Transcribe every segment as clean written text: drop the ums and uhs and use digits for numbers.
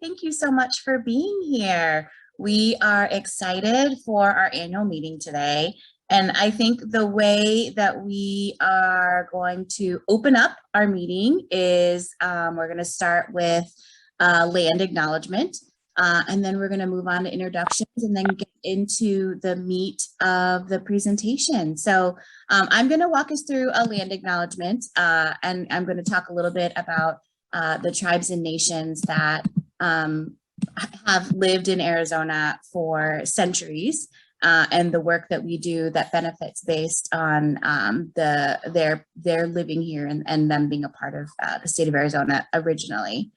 Thank you so much for being here. We are excited for our annual meeting today. And I think the way that we are going to open up our meeting is we're going to start with land acknowledgement. And then we're going to move on to introductions and then get into the meat of the presentation. So I'm going to walk us through a land acknowledgement, and I'm going to talk a little bit about the tribes and nations that have lived in Arizona for centuries, and the work that we do that benefits based on their living here and them being a part of the state of Arizona originally.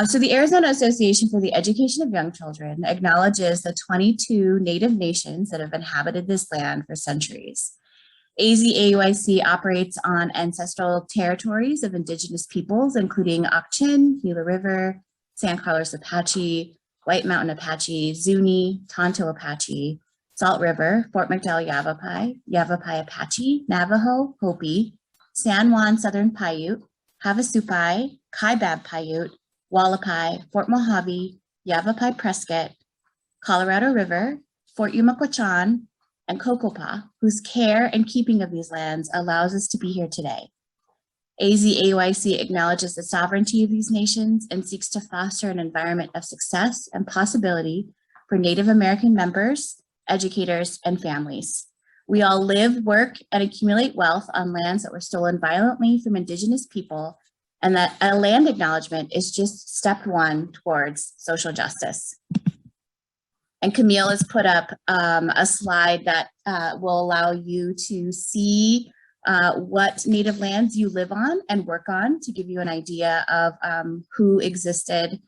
So the Arizona Association for the Education of Young Children acknowledges the 22 Native nations that have inhabited this land for centuries. AzAEYC operates on ancestral territories of Indigenous peoples, including Ak-Chin, Gila River, San Carlos Apache, White Mountain Apache, Zuni, Tonto Apache, Salt River, Fort McDowell Yavapai, Yavapai Apache, Navajo, Hopi, San Juan Southern Paiute, Havasupai, Kaibab Paiute, Wallapai, Fort Mojave, Yavapai Prescott, Colorado River, Fort Yumaquachan, and Cocopah, whose care and keeping of these lands allows us to be here today. AzAEYC acknowledges the sovereignty of these nations and seeks to foster an environment of success and possibility for Native American members, educators, and families. We all live, work, and accumulate wealth on lands that were stolen violently from Indigenous people, and that a land acknowledgement is just step one towards social justice. And Camille has put up a slide that will allow you to see what native lands you live on and work on to give you an idea of who existed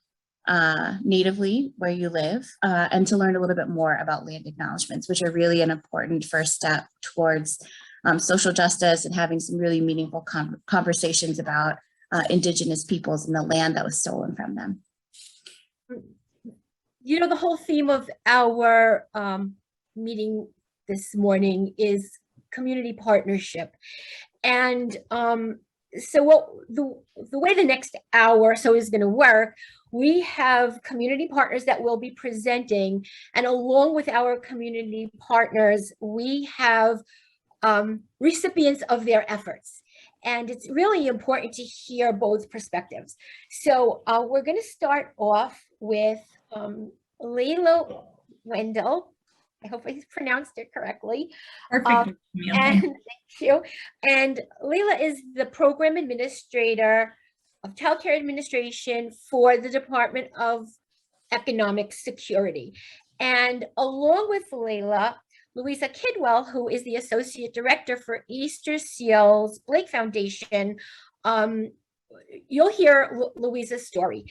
natively where you live, and to learn a little bit more about land acknowledgements, which are really an important first step towards social justice and having some really meaningful conversations about Indigenous peoples and the land that was stolen from them. You know, the whole theme of our meeting this morning is community partnership. And so what the way the next hour or so is going to work, we have community partners that will be presenting, and along with our community partners, we have recipients of their efforts. And it's really important to hear both perspectives. So we're going to start off with Lela Wendell. I hope I pronounced it correctly. Perfect. And thank you. And Lela is the program administrator of Child Care Administration for the Department of Economic Security. And along with Lela, Louisa Kidwell, who is the Associate Director for Easterseals Blake Foundation. You'll hear Louisa's story.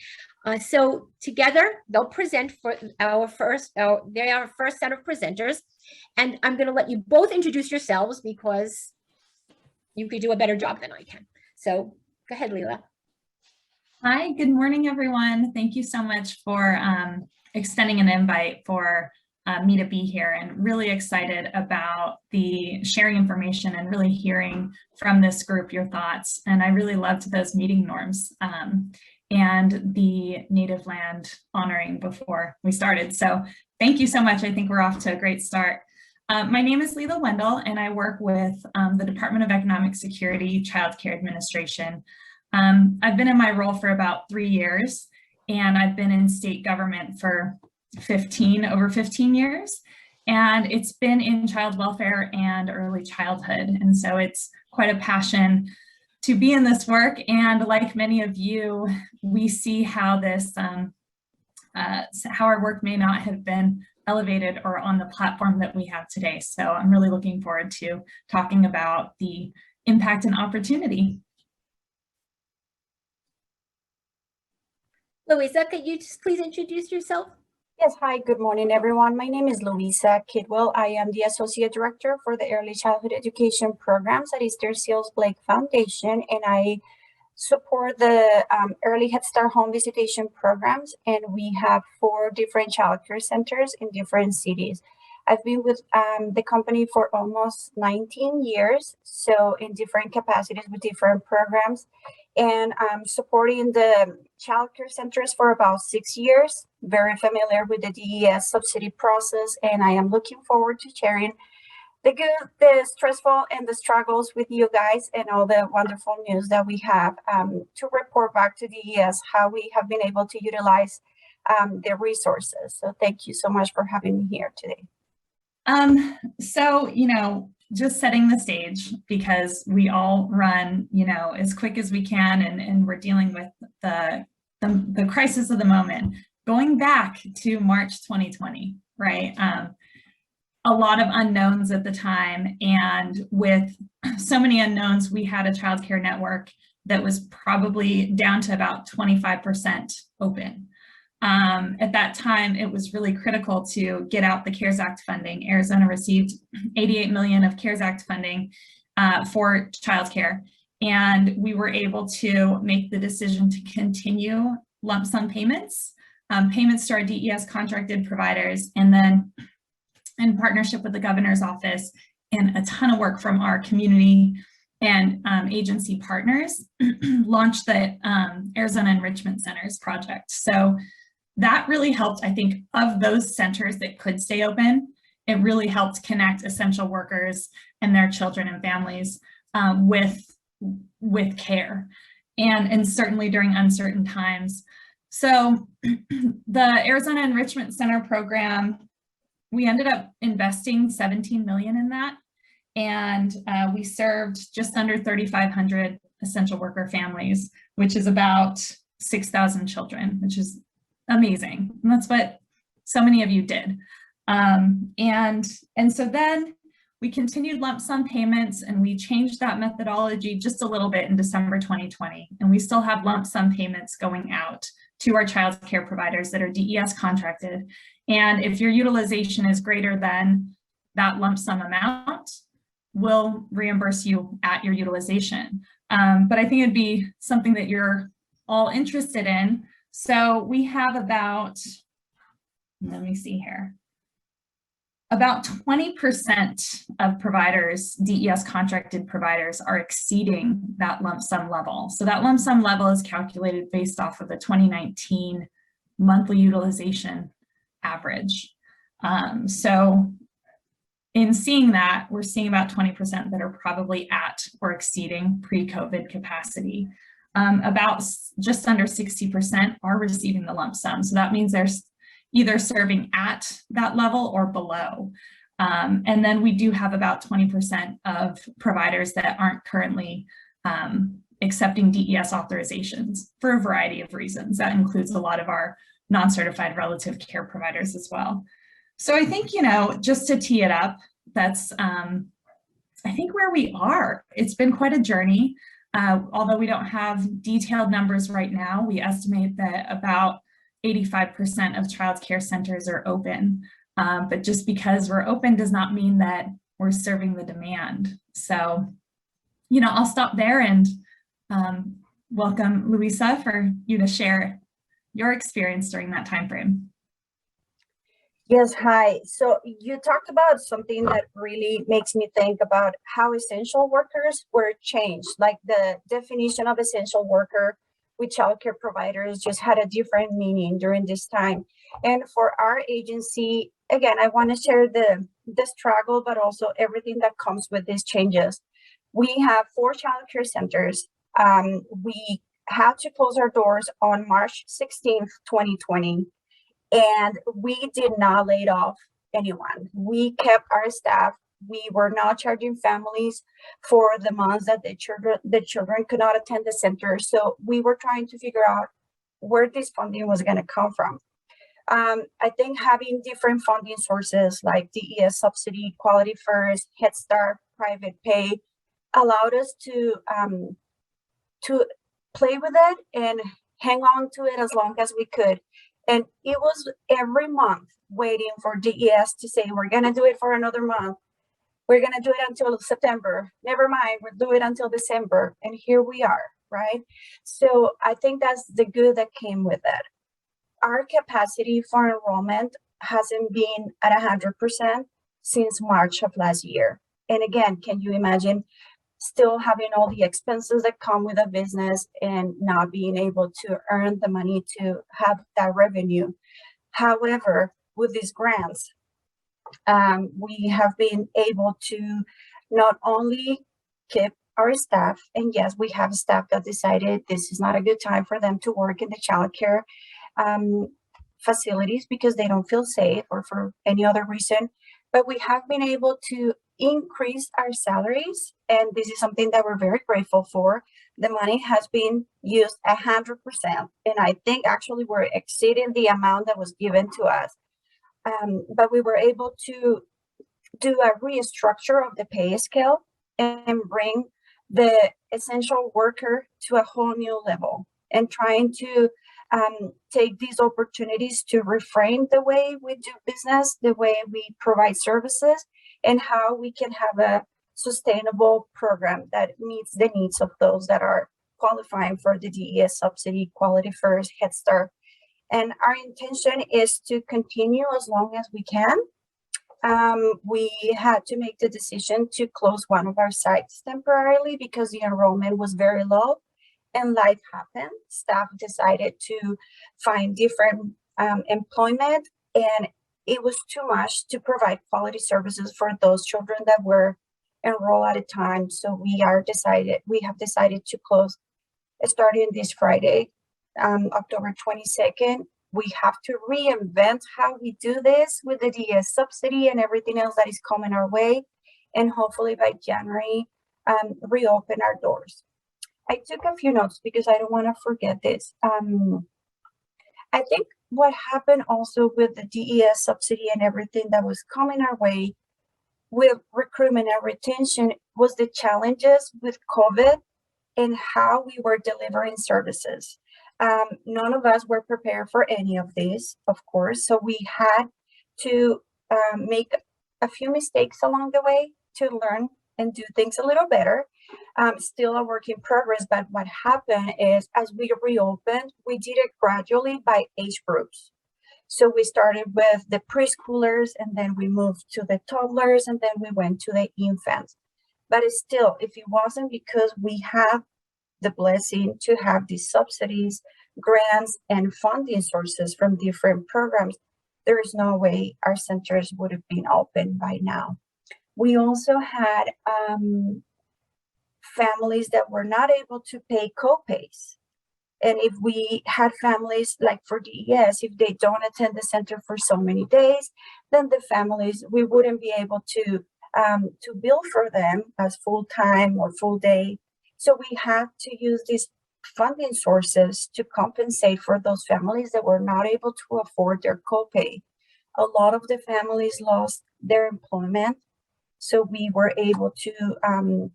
So together, they'll present for our first set of presenters. And I'm going to let you both introduce yourselves because you could do a better job than I can. So go ahead, Lela. Hi, good morning, everyone. Thank you so much for extending an invite for me to be here, and really excited about the sharing information and really hearing from this group your thoughts. And I really loved those meeting norms and the native land honoring before we started. So thank you so much. I think we're off to a great start. My name is Lela Wendell, and I work with the Department of Economic Security, Child Care Administration. I've been in my role for about 3 years, and I've been in state government for over 15 years, and it's been in child welfare and early childhood. And so it's quite a passion to be in this work. And like many of you, we see how this, how our work may not have been elevated or on the platform that we have today. So I'm really looking forward to talking about the impact and opportunity. Louisa, could you just please introduce yourself? Yes, hi, good morning, everyone. My name is Louisa Kidwell. I am the Associate Director for the Early Childhood Education Programs at Easterseals Blake Foundation, and I support the Early Head Start Home Visitation Programs, and we have 4 different childcare centers in different cities. I've been with the company for almost 19 years, so in different capacities with different programs. and I'm supporting the childcare centers for about 6 years, very familiar with the DES subsidy process, and I am looking forward to sharing the good, the stressful, and the struggles with you guys, and all the wonderful news that we have to report back to DES how we have been able to utilize the resources. So thank you so much for having me here today. So, just setting the stage, because we all run, as quick as we can, and we're dealing with the crisis of the moment. Going back to March 2020, right? A lot of unknowns at the time, and with so many unknowns, we had a childcare network that was probably down to about 25% open. At that time, it was really critical to get out the CARES Act funding. Arizona received $88 million of CARES Act funding for childcare, and we were able to make the decision to continue lump sum payments to our DES contracted providers, and then in partnership with the governor's office and a ton of work from our community and agency partners, launched the Arizona Enrichment Centers project. So that really helped, I think, of those centers that could stay open, it really helped connect essential workers and their children and families with care, and certainly during uncertain times. So the Arizona Enrichment Center program, we ended up investing $17 million in that, and we served just under 3,500 essential worker families, which is about 6,000 children, which is amazing. And that's what so many of you did. And so then we continued lump sum payments, and we changed that methodology just a little bit in December 2020. And we still have lump sum payments going out to our child care providers that are DES contracted. And if your utilization is greater than that lump sum amount, we'll reimburse you at your utilization. But I think it'd be something that you're all interested in. So we have about, let me see here, about 20% of providers, DES contracted providers, are exceeding that lump sum level. So that lump sum level is calculated based off of the 2019 monthly utilization average. So in seeing that, we're seeing about 20% that are probably at or exceeding pre-COVID capacity. About just under 60% are receiving the lump sum. So that means they're either serving at that level or below. And then we do have about 20% of providers that aren't currently accepting DES authorizations for a variety of reasons. That includes a lot of our non-certified relative care providers as well. So I think, just to tee it up, that's, I think, where we are. It's been quite a journey. Although we don't have detailed numbers right now, we estimate that about 85% of child care centers are open. But just because we're open does not mean that we're serving the demand. So, I'll stop there and welcome Luisa for you to share your experience during that time frame. Yes, hi. So you talked about something that really makes me think about how essential workers were changed. Like the definition of essential worker with childcare providers just had a different meaning during this time. And for our agency, again, I want to share the struggle, but also everything that comes with these changes. We have 4 childcare centers. We had to close our doors on March 16th, 2020. And we did not lay off anyone. We kept our staff. We were not charging families for the months that the children could not attend the center. So we were trying to figure out where this funding was going to come from. I think having different funding sources like DES subsidy, Quality First, Head Start, private pay allowed us to play with it and hang on to it as long as we could. And it was every month waiting for DES to say, we're going to do it for another month. We're going to do it until September. Never mind, we'll do it until December. And here we are, right? So I think that's the good that came with it. Our capacity for enrollment hasn't been at 100% since March of last year. And again, can you imagine still having all the expenses that come with a business and not being able to earn the money to have that revenue. However, with these grants, we have been able to not only keep our staff, and yes, we have staff that decided this is not a good time for them to work in the childcare facilities because they don't feel safe or for any other reason, but we have been able to increase our salaries, and this is something that we're very grateful for. The money has been used 100%, and I think actually we're exceeding the amount that was given to us. But we were able to do a restructure of the pay scale and bring the essential worker to a whole new level, and trying to take these opportunities to reframe the way we do business, the way we provide services, and how we can have a sustainable program that meets the needs of those that are qualifying for the DES subsidy, Quality First, Head Start. And our intention is to continue as long as we can. We had to make the decision to close one of our sites temporarily because the enrollment was very low and life happened. Staff decided to find different employment, and it was too much to provide quality services for those children that were enrolled at a time. So we have decided to close starting this Friday, October 22nd. We have to reinvent how we do this with the DES subsidy and everything else that is coming our way. And hopefully by January, reopen our doors. I took a few notes because I don't want to forget this. I think what happened also with the DES subsidy and everything that was coming our way with recruitment and retention was the challenges with COVID and how we were delivering services. None of us were prepared for any of this, of course, so we had to make a few mistakes along the way to learn and do things a little better. Still a work in progress, but what happened is as we reopened, we did it gradually by age groups. So we started with the preschoolers, and then we moved to the toddlers, and then we went to the infants. But it's still, if it wasn't because we have the blessing to have these subsidies, grants, and funding sources from different programs, there is no way our centers would have been open by now. We also had families that were not able to pay co-pays. And if we had families like for DES, if they don't attend the center for so many days, then the families, we wouldn't be able to bill for them as full-time or full day. So we had to use these funding sources to compensate for those families that were not able to afford their copay. A lot of the families lost their employment, so we were able to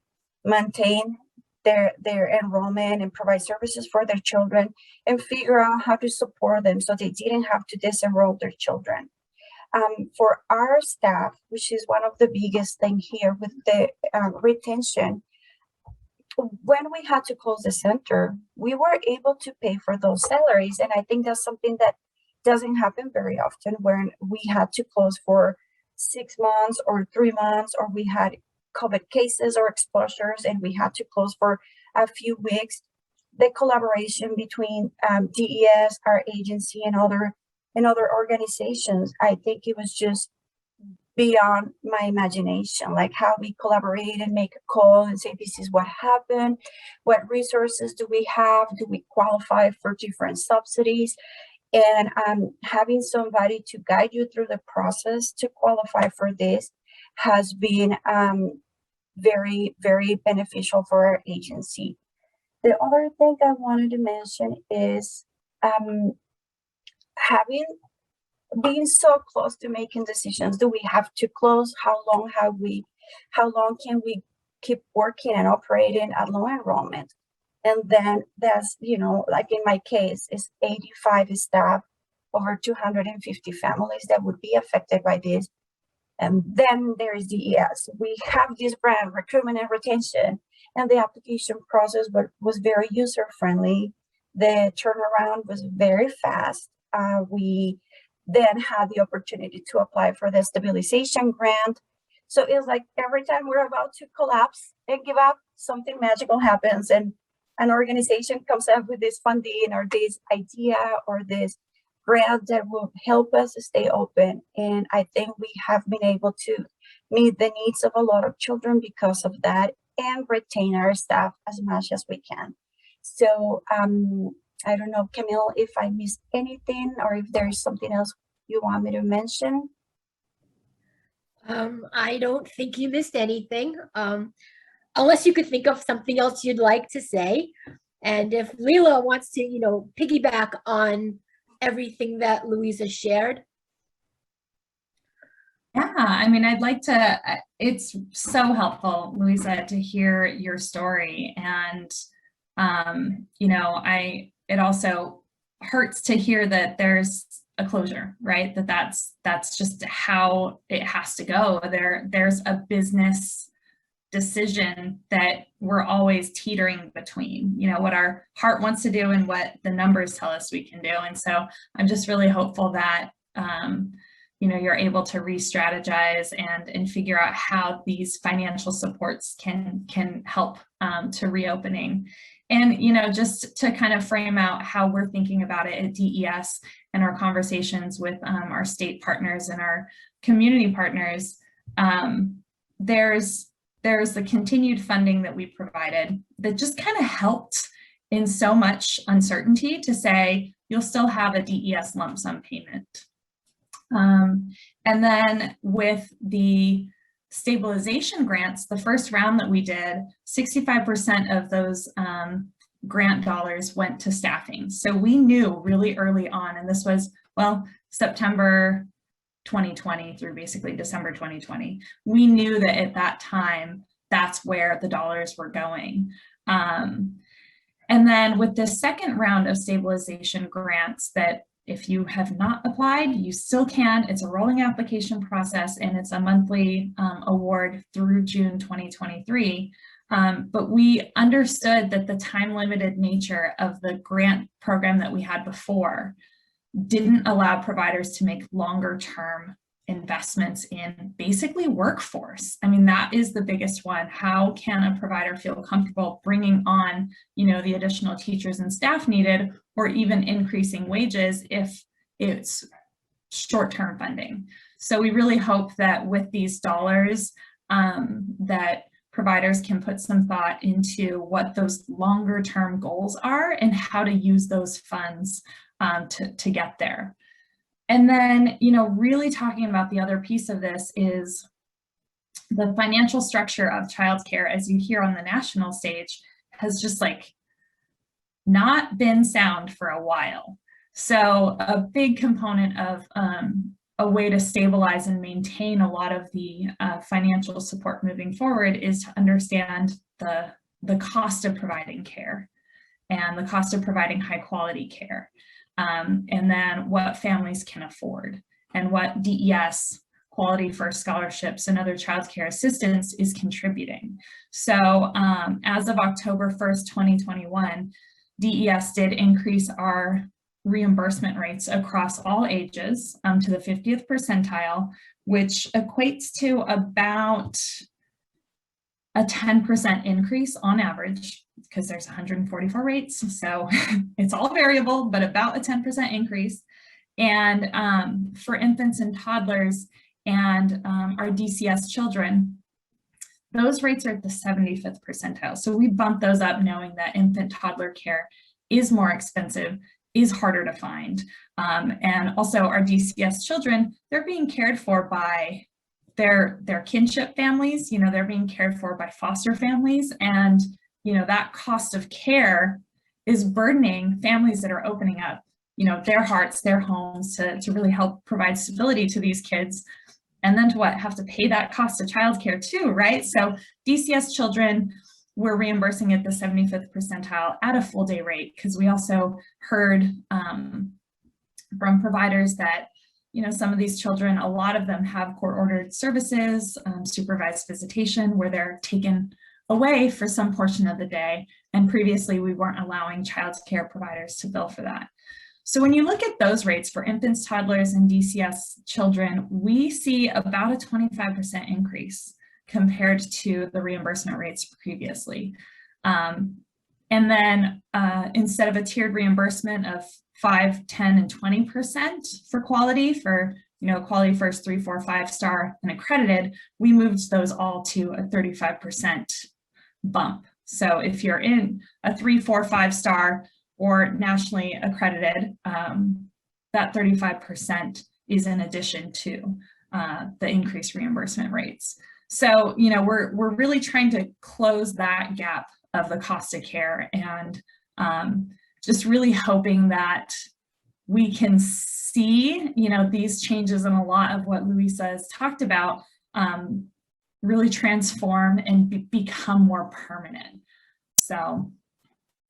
maintain their enrollment and provide services for their children and figure out how to support them so they didn't have to disenroll their children. For our staff, which is one of the biggest thing here with the retention, when we had to close the center, we were able to pay for those salaries. And I think that's something that doesn't happen very often, when we had to close for 6 months or 3 months, or we had COVID cases or exposures and we had to close for a few weeks. The collaboration between DES, our agency, and other organizations, I think it was just beyond my imagination, like how we collaborate and make a call and say, this is what happened, what resources do we have, do we qualify for different subsidies, and having somebody to guide you through the process to qualify for this has been very, very beneficial for our agency. The other thing I wanted to mention is being so close to making decisions. Do we have to close? How long can we keep working and operating at low enrollment? And then that's, like in my case, is 85 staff, over 250 families that would be affected by this. And then there is DES. We have this brand, recruitment and retention, and the application process was very user-friendly. The turnaround was very fast. We then had the opportunity to apply for the stabilization grant. So it's like every time we're about to collapse and give up, something magical happens, and an organization comes up with this funding or this idea or this grant that will help us stay open. And I think we have been able to meet the needs of a lot of children because of that, and retain our staff as much as we can. So I don't know, Camille, if I missed anything or if there's something else you want me to mention. I don't think you missed anything, unless you could think of something else you'd like to say. And if Lela wants to, piggyback on everything that Louisa shared. Yeah, I mean, I'd like to, it's so helpful, Louisa, to hear your story. And, it also hurts to hear that there's a closure, right? That's just how it has to go. There's a business decision that we're always teetering between, what our heart wants to do and what the numbers tell us we can do. And so I'm just really hopeful that, you're able to re-strategize and figure out how these financial supports can help to reopening. And, just to kind of frame out how we're thinking about it at DES and our conversations with our state partners and our community partners, there's the continued funding that we provided that just kind of helped in so much uncertainty to say, you'll still have a DES lump sum payment. And then with the stabilization grants, the first round that we did, 65% of those grant dollars went to staffing. So we knew really early on, and this was, September 2020 through basically December 2020, we knew that at that time, that's where the dollars were going. And then with the second round of stabilization grants that if you have not applied, you still can. It's a rolling application process and it's a monthly award through June 2023. But we understood that the time-limited nature of the grant program that we had before didn't allow providers to make longer-term investments in basically workforce. I mean, that is the biggest one. How can a provider feel comfortable bringing on, the additional teachers and staff needed, or even increasing wages if it's short-term funding? So we really hope that with these dollars, that providers can put some thought into what those longer-term goals are and how to use those funds to get there. And then, really talking about the other piece of this is the financial structure of childcare, as you hear on the national stage, has just not been sound for a while. So a big component of a way to stabilize and maintain a lot of the financial support moving forward is to understand the cost of providing care and the cost of providing high quality care. And then what families can afford and what DES, Quality First Scholarships and other childcare assistance is contributing. So as of October 1st, 2021, DES did increase our reimbursement rates across all ages to the 50th percentile, which equates to about a 10% increase on average, because there's 144 rates. So it's all variable, but about a 10% increase. And for infants and toddlers and our DCS children, those rates are at the 75th percentile. So we bumped those up knowing that infant toddler care is more expensive, is harder to find. And also our DCS children, they're being cared for by their kinship families, they're being cared for by foster families. And, that cost of care is burdening families that are opening up, their hearts, their homes to really help provide stability to these kids. And then to have to pay that cost of childcare too, right? So DCS children, we're reimbursing at the 75th percentile at a full day rate, because we also heard from providers that some of these children, a lot of them have court-ordered services, supervised visitation, where they're taken away for some portion of the day. And previously, we weren't allowing child care providers to bill for that. So when you look at those rates for infants, toddlers, and DCS children, we see about a 25% increase compared to the reimbursement rates previously. And then instead of a tiered reimbursement of 5, 10, and 20% for quality, for quality first, 3, 4, 5-star and accredited, we moved those all to a 35% bump. So if you're in a 3, 4, 5-star or nationally accredited, that 35% is in addition to the increased reimbursement rates. So, we're really trying to close that gap of the cost of care, and just really hoping that we can see, these changes and a lot of what Luisa has talked about really transform and become more permanent. So,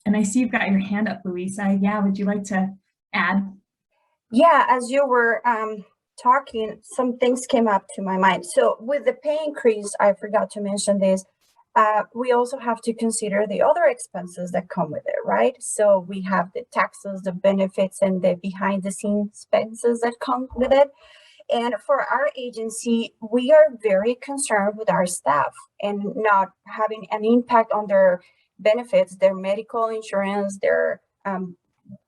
and I see you've got your hand up, Luisa. Yeah, would you like to add? Yeah, as you were talking, some things came up to my mind. So with the pay increase, I forgot to mention this. We also have to consider the other expenses that come with it, right? So we have the taxes, the benefits, and the behind the scenes expenses that come with it. And for our agency, we are very concerned with our staff and not having an impact on their benefits, their medical insurance, their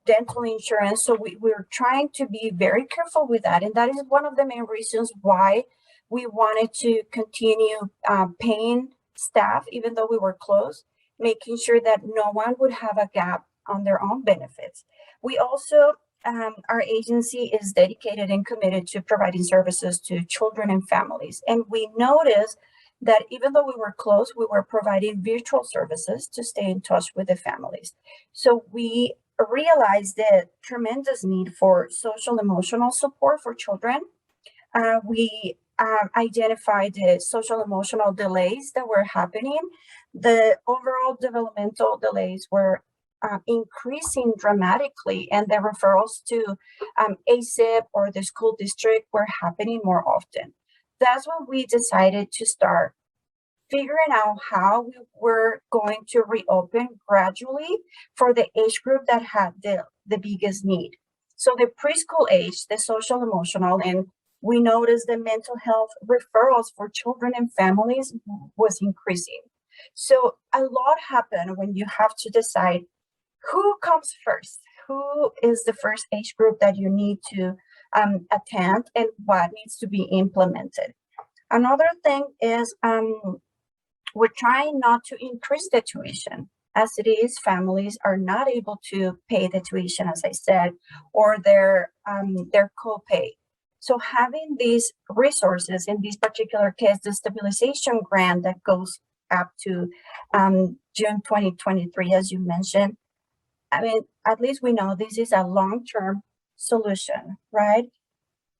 dental insurance. So we're trying to be very careful with that. And that is one of the main reasons why we wanted to continue paying staff, even though we were closed, making sure that no one would have a gap on their own benefits. We also, our agency is dedicated and committed to providing services to children and families. And we noticed that even though we were closed, we were providing virtual services to stay in touch with the families. So we realized the tremendous need for social emotional support for children. We identified the social emotional delays that were happening. The overall developmental delays were increasing dramatically, and the referrals to ASAEYC or the school district were happening more often. That's when we decided to start figuring out how we were going to reopen gradually for the age group that had the biggest need. So the preschool age, the social emotional, and we noticed the mental health referrals for children and families was increasing. So a lot happened when you have to decide who comes first, who is the first age group that you need to attend, and what needs to be implemented. Another thing is we're trying not to increase the tuition. As it is, families are not able to pay the tuition, as I said, or their copay. So having these resources, in this particular case, the stabilization grant that goes up to June 2023, as you mentioned, I mean, at least we know this is a long-term solution, right?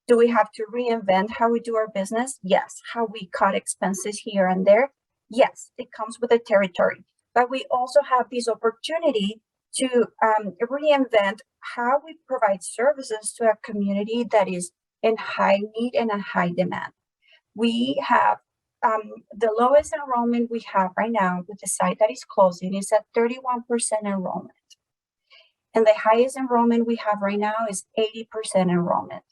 Do we have to reinvent how we do our business? Yes. How we cut expenses here and there? Yes, it comes with the territory. But we also have this opportunity to reinvent how we provide services to a community that is in high need and a high demand. We have the lowest enrollment we have right now with the site that is closing is at 31% enrollment. And the highest enrollment we have right now is 80% enrollment.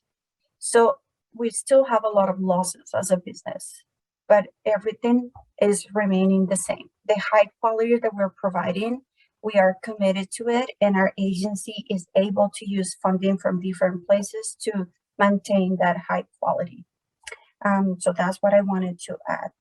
So we still have a lot of losses as a business, but everything is remaining the same. The high quality that we're providing, we are committed to it, and our agency is able to use funding from different places to maintain that high quality. So that's what I wanted to add.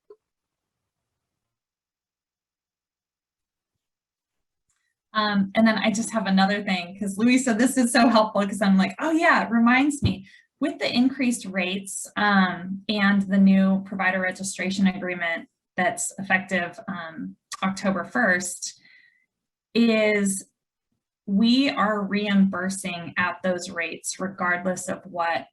And then I just have another thing, because Luisa, this is so helpful, because I'm like, oh yeah, it reminds me, with the increased rates and the new provider registration agreement that's effective October 1st, is we are reimbursing at those rates regardless of what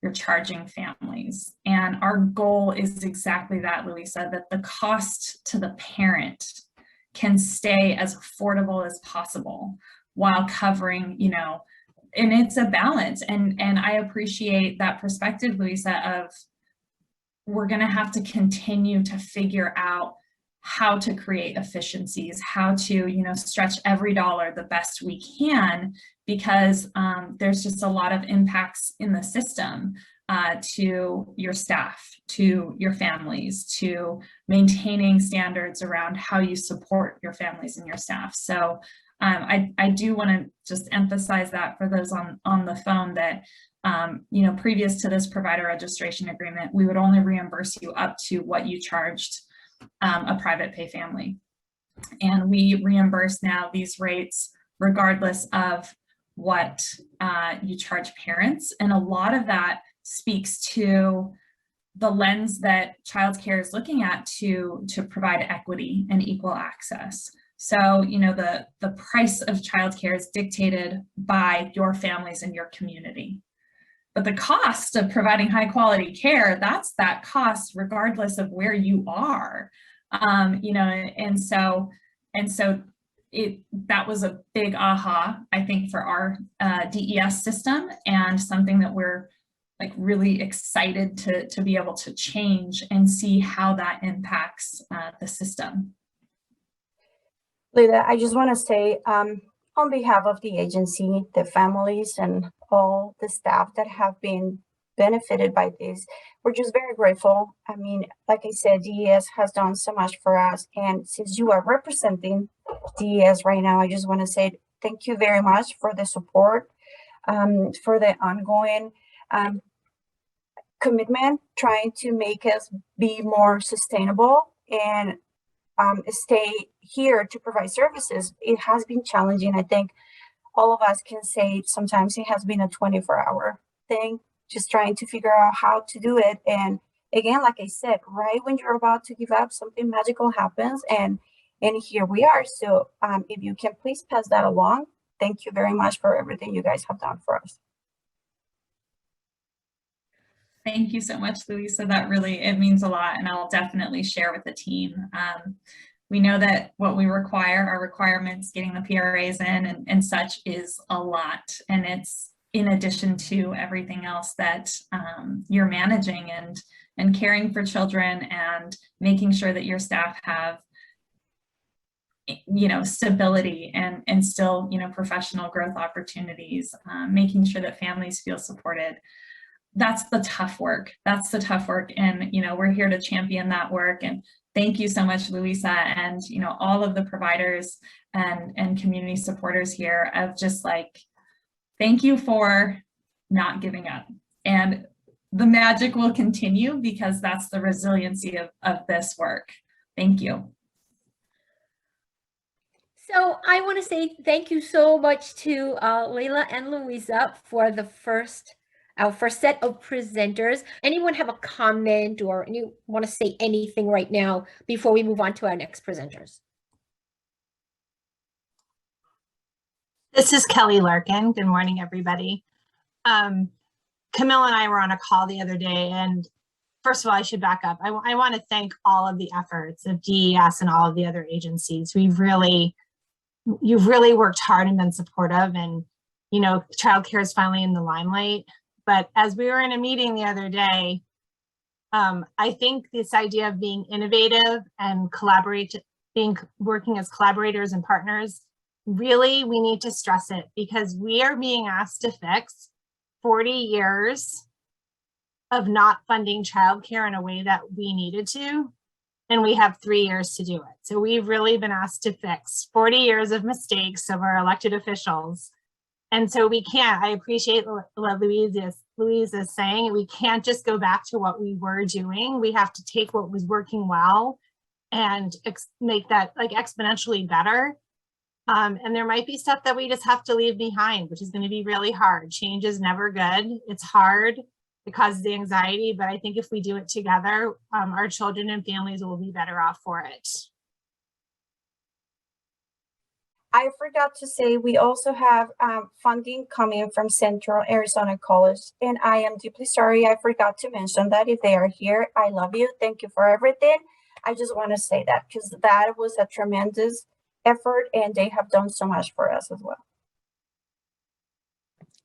you're charging families. And our goal is exactly that, Luisa, that the cost to the parent can stay as affordable as possible while covering, and it's a balance. And I appreciate that perspective, Luisa, of we're going to have to continue to figure out how to create efficiencies, how to, you know, stretch every dollar the best we can, because there's just a lot of impacts in the system to your staff, to your families, to maintaining standards around how you support your families and your staff. So I do want to just emphasize that for those on the phone that, you know, previous to this provider registration agreement, we would only reimburse you up to what you charged a private pay family. And we reimburse now these rates regardless of what you charge parents. And a lot of that speaks to the lens that childcare is looking at to provide equity and equal access. So, you know, the price of childcare is dictated by your families and your community. But the cost of providing high quality care, that's that cost regardless of where you are. You know, and so that was a big aha, I think, for our DES system, and something that we're like really excited to be able to change and see how that impacts the system. Lela, I just want to say, on behalf of the agency, the families and all the staff that have been benefited by this, we're just very grateful. I mean, like I said, DES has done so much for us. And since you are representing DES right now, I just want to say thank you very much for the support, for the ongoing commitment, trying to make us be more sustainable and stay here to provide services. It has been challenging. I think all of us can say sometimes it has been a 24-hour thing, just trying to figure out how to do it. And again, like I said, right when you're about to give up, something magical happens, and here we are. So if you can please pass that along, thank you very much for everything you guys have done for us. Thank you so much, Louisa. That really, it means a lot, and I'll definitely share with the team. We know that what we require, our requirements, getting the PRAs in and such, is a lot. And it's in addition to everything else that you're managing and caring for children and making sure that your staff have, you know, stability and still, you know, professional growth opportunities, making sure that families feel supported. That's the tough work. That's the tough work. And, you know, we're here to champion that work. And thank you so much, Louisa, and, you know, all of the providers and community supporters here of just like, thank you for not giving up. And the magic will continue because that's the resiliency of this work. Thank you. So I want to say thank you so much to Lela and Louisa for our first set of presenters. Anyone have a comment or you want to say anything right now before we move on to our next presenters? This is Kelly Larkin. Good morning, everybody. Camille and I were on a call the other day, and first of all, I should back up. I want to thank all of the efforts of DES and all of the other agencies. You've really worked hard and been supportive, and, you know, childcare is finally in the limelight. But as we were in a meeting the other day, I think this idea of being innovative and working as collaborators and partners, really, we need to stress it, because we are being asked to fix 40 years of not funding childcare in a way that we needed to, and we have 3 years to do it. So we've really been asked to fix 40 years of mistakes of our elected officials. And so we can't, I appreciate what Louisa's saying, we can't just go back to what we were doing. We have to take what was working well and make that like exponentially better. And there might be stuff that we just have to leave behind, which is going to be really hard. Change is never good. It's hard. It causes anxiety, but I think if we do it together, our children and families will be better off for it. I forgot to say, we also have funding coming from Central Arizona College, and I am deeply sorry I forgot to mention that. If they are here, I love you. Thank you for everything. I just want to say that because that was a tremendous effort, and they have done so much for us as well.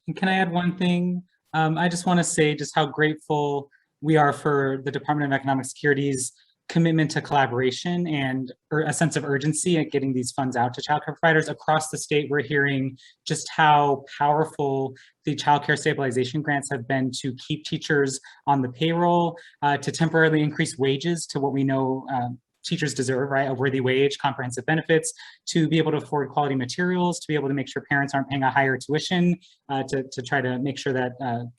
And can I add one thing? I just want to say just how grateful we are for the Department of Economic Security's commitment to collaboration and a sense of urgency at getting these funds out to childcare providers across the state. We're hearing just how powerful the childcare stabilization grants have been to keep teachers on the payroll, to temporarily increase wages to what we know teachers deserve, right? A worthy wage, comprehensive benefits, to be able to afford quality materials, to be able to make sure parents aren't paying a higher tuition, to try to make sure that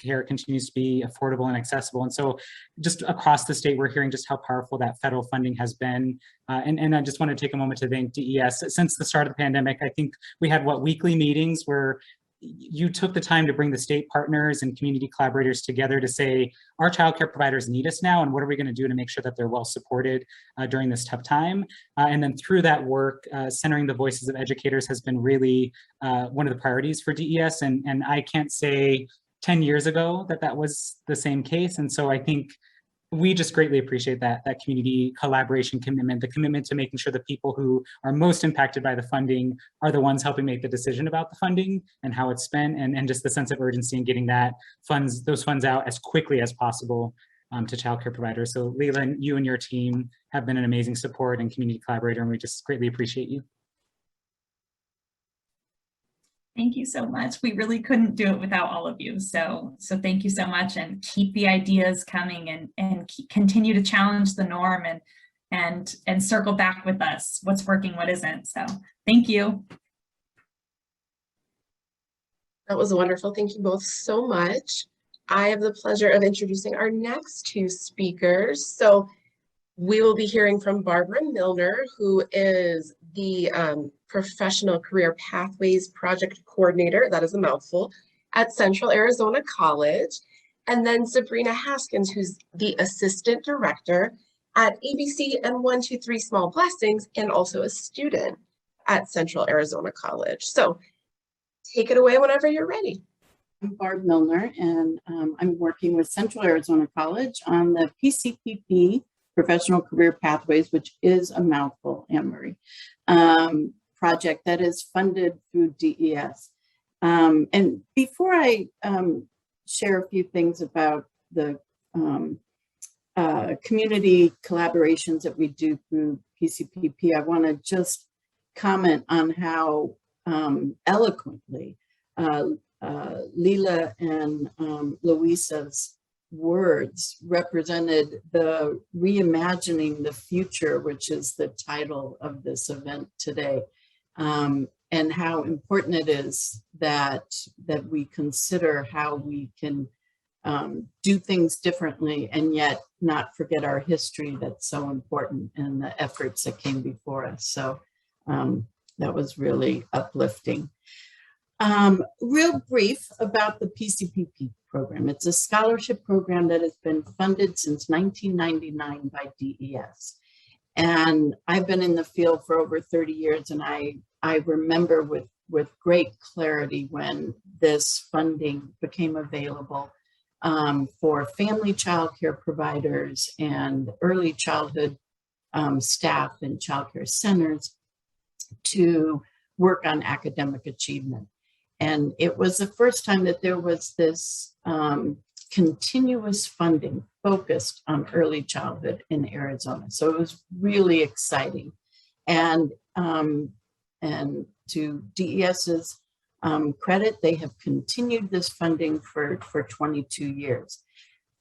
care continues to be affordable and accessible. And so just across the state, we're hearing just how powerful that federal funding has been. And I just want to take a moment to thank DES. Since the start of the pandemic, I think we had weekly meetings where you took the time to bring the state partners and community collaborators together to say, our childcare providers need us now, and what are we going to do to make sure that they're well supported during this tough time? And then through that work, centering the voices of educators has been really one of the priorities for DES. And I can't say 10 years ago that was the same case. And so I think we just greatly appreciate that community collaboration commitment, the commitment to making sure the people who are most impacted by the funding are the ones helping make the decision about the funding and how it's spent, and just the sense of urgency in getting those funds out as quickly as possible to childcare providers. So Lela, you and your team have been an amazing support and community collaborator, and we just greatly appreciate you. Thank you so much. We really couldn't do it without all of you. So thank you so much, and keep the ideas coming, and continue to challenge the norm, and circle back with us. What's working, what isn't. So thank you. That was wonderful. Thank you both so much. I have the pleasure of introducing our next two speakers. So we will be hearing from Barbara Milner, who is the Professional Career Pathways Project Coordinator, that is a mouthful, at Central Arizona College. And then Sabrina Haskins, who's the Assistant Director at ABC and 123 Small Blessings, and also a student at Central Arizona College. So take it away whenever you're ready. I'm Barb Milner, and I'm working with Central Arizona College on the PCPP Professional Career Pathways, which is a mouthful, Anne-Marie, project that is funded through DES. And before I share a few things about the community collaborations that we do through PCPP, I want to just comment on how eloquently Lela and Luisa's words represented the Reimagining the Future, which is the title of this event today, and how important it is that we consider how we can do things differently and yet not forget our history that's so important and the efforts that came before us. So that was really uplifting. Real brief about the PCPP program. It's a scholarship program that has been funded since 1999 by DES. And I've been in the field for over 30 years, and I remember with great clarity when this funding became available for family child care providers and early childhood staff in child care centers to work on academic achievement. And it was the first time that there was this continuous funding focused on early childhood in Arizona. So it was really exciting. And to DES's credit, they have continued this funding for 22 years.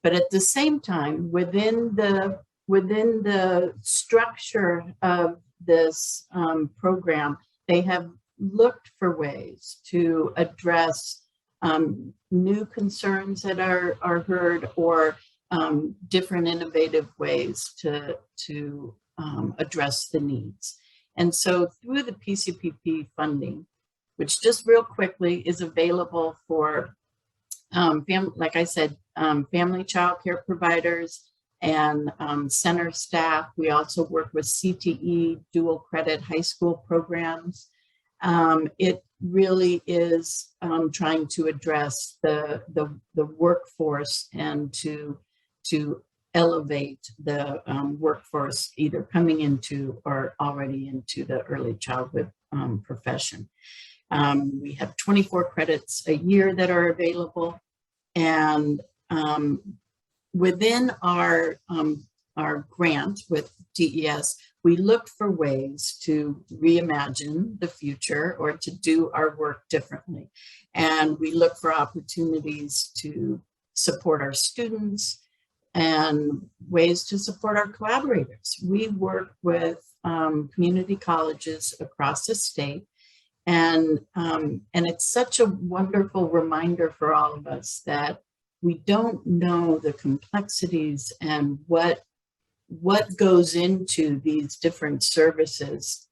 But at the same time, within the structure of this program, they have looked for ways to address new concerns that are heard, or different innovative ways to address the needs. And so through the PCPP funding, which just real quickly is available for, like I said, family child care providers and center staff. We also work with CTE, dual credit high school programs. It really is trying to address the workforce and to elevate the workforce either coming into or already into the early childhood profession. We have 24 credits a year that are available, and within our our grant with DES, we looked for ways to reimagine the future or to do our work differently. And we look for opportunities to support our students and ways to support our collaborators. We work with community colleges across the state. And it's such a wonderful reminder for all of us that we don't know the complexities and what goes into these different services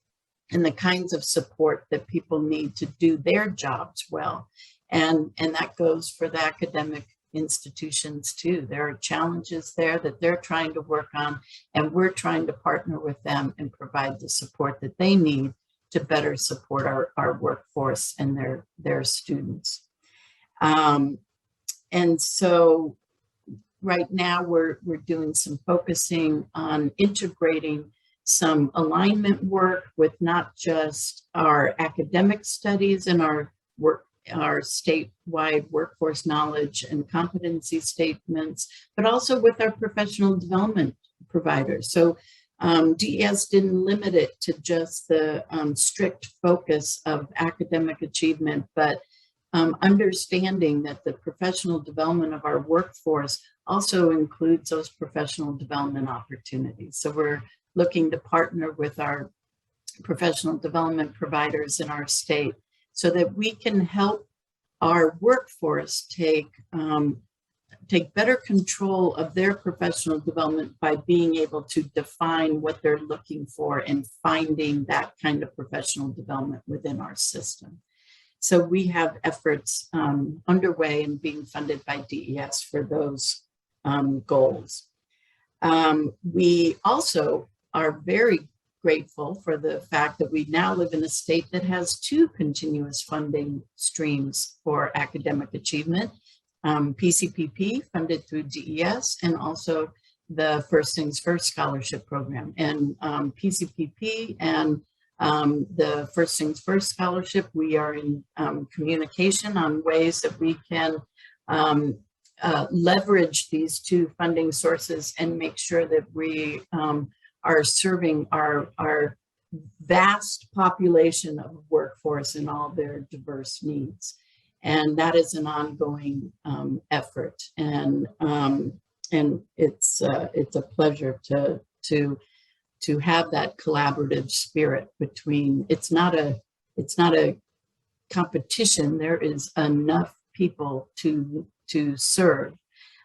and the kinds of support that people need to do their jobs well. And that goes for the academic institutions too. There are challenges there that they're trying to work on, and we're trying to partner with them and provide the support that they need to better support our workforce and their students. And so right now we're doing some focusing on integrating some alignment work with not just our academic studies and our statewide workforce knowledge and competency statements, but also with our professional development providers. So DES didn't limit it to just the strict focus of academic achievement, but understanding that the professional development of our workforce also includes those professional development opportunities. So we're looking to partner with our professional development providers in our state so that we can help our workforce take better control of their professional development by being able to define what they're looking for and finding that kind of professional development within our system. So we have efforts underway and being funded by DES for those goals. We also are very grateful for the fact that we now live in a state that has 2 continuous funding streams for academic achievement. PCPP funded through DES and also the First Things First Scholarship Program. And PCPP and the First Things First Scholarship, we are in communication on ways that we can leverage these 2 funding sources and make sure that we are serving our vast population of workforce and all their diverse needs. And that is an ongoing effort. And it's a pleasure to have that collaborative spirit between, it's not a competition. There is enough people to serve.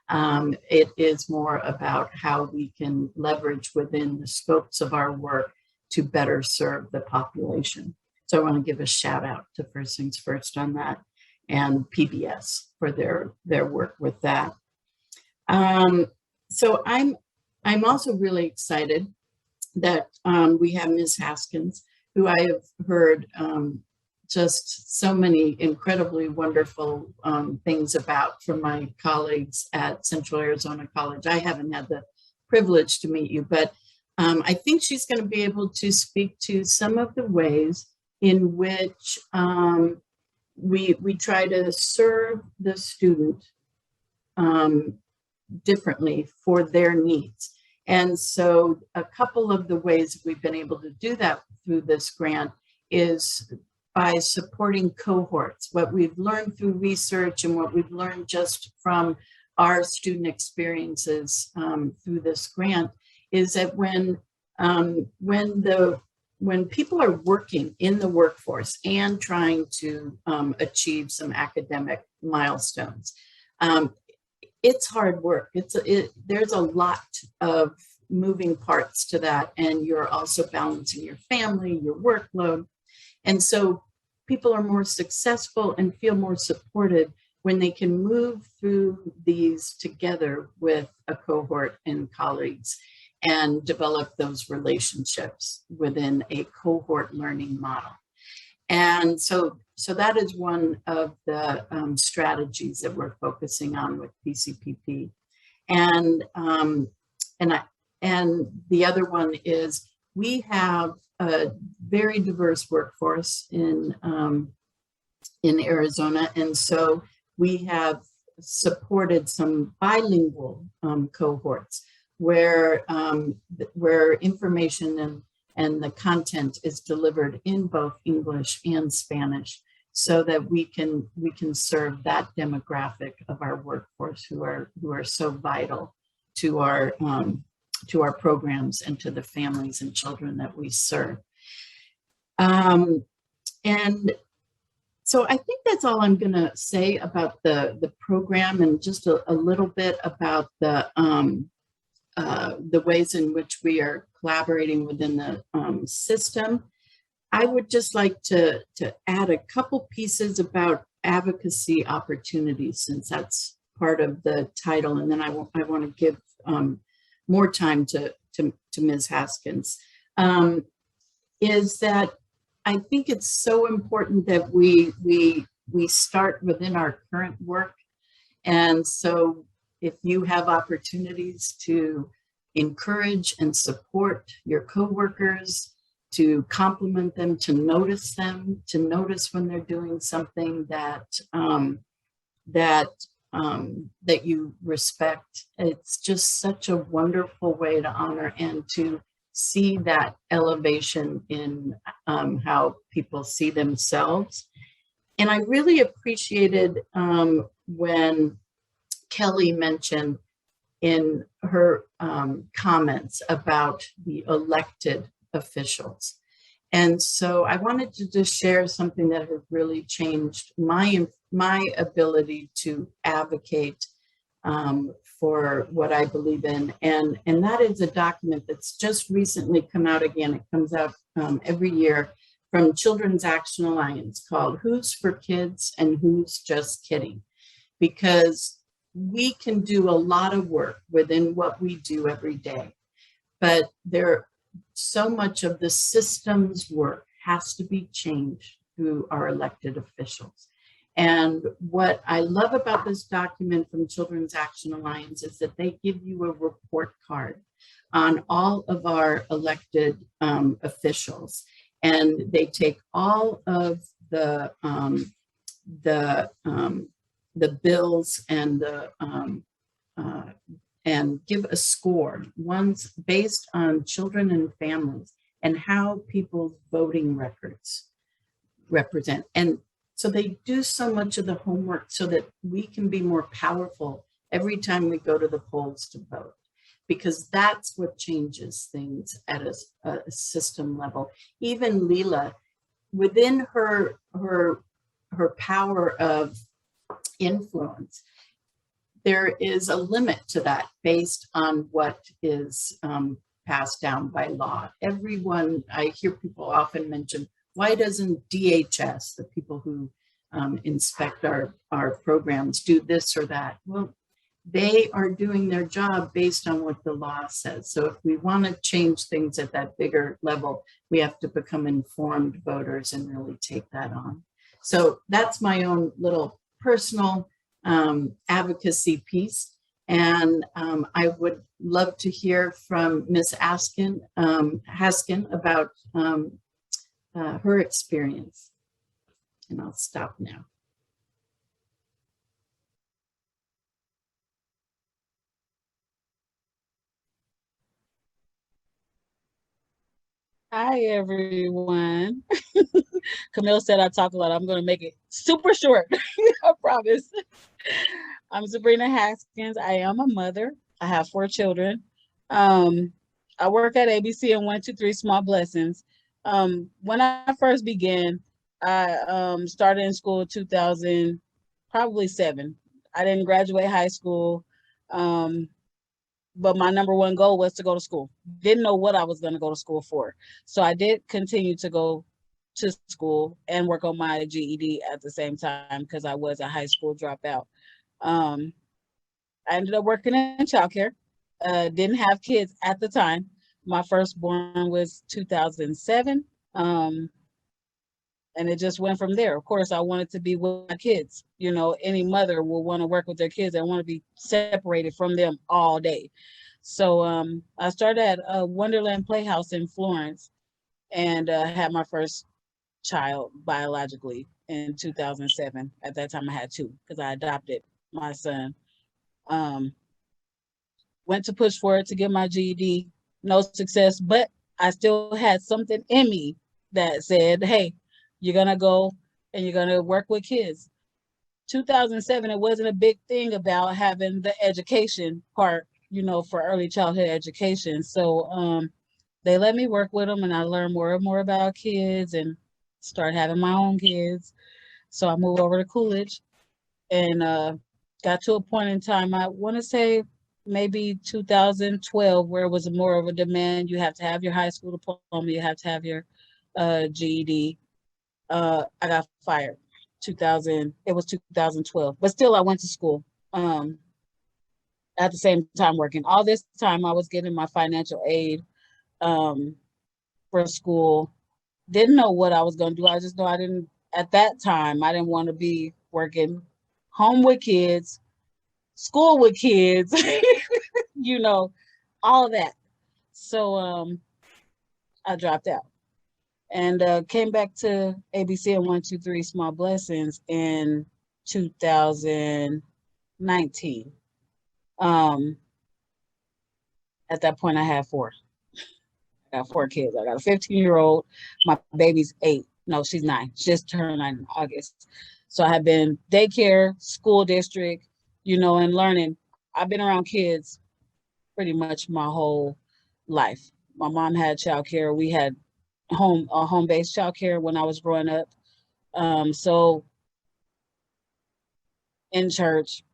It is more about how we can leverage within the scopes of our work to better serve the population. So I want to give a shout out to First Things First on that, and PBS for their work with that. So I'm also really excited that we have Ms. Haskins, who I have heard just so many incredibly wonderful things about from my colleagues at Central Arizona College. I haven't had the privilege to meet you, but I think she's going to be able to speak to some of the ways in which we try to serve the student differently for their needs. And so a couple of the ways we've been able to do that through this grant is by supporting cohorts. What we've learned through research and what we've learned just from our student experiences through this grant is that when people are working in the workforce and trying to achieve some academic milestones, it's hard work. There's a lot of moving parts to that, and you're also balancing your family, your workload. And so people are more successful and feel more supported when they can move through these together with a cohort and colleagues and develop those relationships within a cohort learning model. And so that is one of the strategies that we're focusing on with PCPP. And the other one is we have a very diverse workforce in Arizona. And so we have supported some bilingual cohorts where information and the content is delivered in both English and Spanish, so that we can serve that demographic of our workforce who are so vital to our programs and to the families and children that we serve. And so I think that's all I'm going to say about the program, and just a little bit about the ways in which we are collaborating within the system. I would just like to add a couple pieces about advocacy opportunities, since that's part of the title, and then I want to give more time to Ms. Haskins. Is that I think it's so important that we start within our current work. And so if you have opportunities to encourage and support your coworkers, to compliment them, to notice when they're doing something that you respect, it's just such a wonderful way to honor and to see that elevation in how people see themselves. And I really appreciated when Kelly mentioned in her comments about the elected officials. And so I wanted to just share something that has really changed my ability to advocate for what I believe in. And that is a document that's just recently come out again. It comes out every year from Children's Action Alliance, called Who's for Kids and Who's Just Kidding? Because we can do a lot of work within what we do every day, but so much of the system's work has to be changed through our elected officials. And what I love about this document from Children's Action Alliance is that they give you a report card on all of our elected officials. And they take all of the bills and give a score. One's based on children and families and how people's voting records represent. And so they do so much of the homework so that we can be more powerful every time we go to the polls to vote, because that's what changes things at a system level. Even Lela, within her power of influence, there is a limit to that based on what is passed down by law. Everyone, I hear people often mention, why doesn't DHS, the people who inspect our programs, do this or that? Well, they are doing their job based on what the law says. So if we want to change things at that bigger level, we have to become informed voters and really take that on. So that's my own little personal advocacy piece. And I would love to hear from Ms. Haskin about her experience. And I'll stop now. Hi, everyone. Camille said I talk a lot. I'm going to make it super short. I promise. I'm Sabrina Haskins. I am a mother. I have 4 children. I work at ABC and 123 Small Blessings. When I first began, I started in school in 2000, probably 7. I didn't graduate high school, but my number one goal was to go to school. Didn't know what I was going to go to school for. So I did continue to go to school and work on my GED at the same time because I was a high school dropout. I ended up working in childcare. Didn't have kids at the time. My firstborn was 2007. And it just went from there. Of course, I wanted to be with my kids. You know, any mother will want to work with their kids and want to be separated from them all day. So I started at Wonderland Playhouse in Florence and had my first child biologically in 2007. At that time, I had 2 because I adopted my son. went to push for it to get my GED, no success, but I still had something in me that said, hey, you're gonna go and you're gonna work with kids. 2007, it wasn't a big thing about having the education part, you know, for early childhood education. So they let me work with them, and I learned more and more about kids and start having my own kids. So I moved over to Coolidge and got to a point in time, I want to say maybe 2012, where it was more of a demand. You have to have your high school diploma, you have to have your GED. I got fired. It was 2012, but still I went to school at the same time working. All this time I was getting my financial aid for school. Didn't know what I was going to do. I just know at that time, I didn't want to be working home with kids, school with kids, you know, all of that. So I dropped out and came back to ABC and 123 Small Blessings in 2019. At that point, I had four. I got four kids. I got a 15-year-old. My baby's 8. No, she's 9. She just turned 9 in August. So I have been daycare, school district, you know, and learning. I've been around kids pretty much my whole life. My mom had childcare. We had home-based childcare when I was growing up. So in church,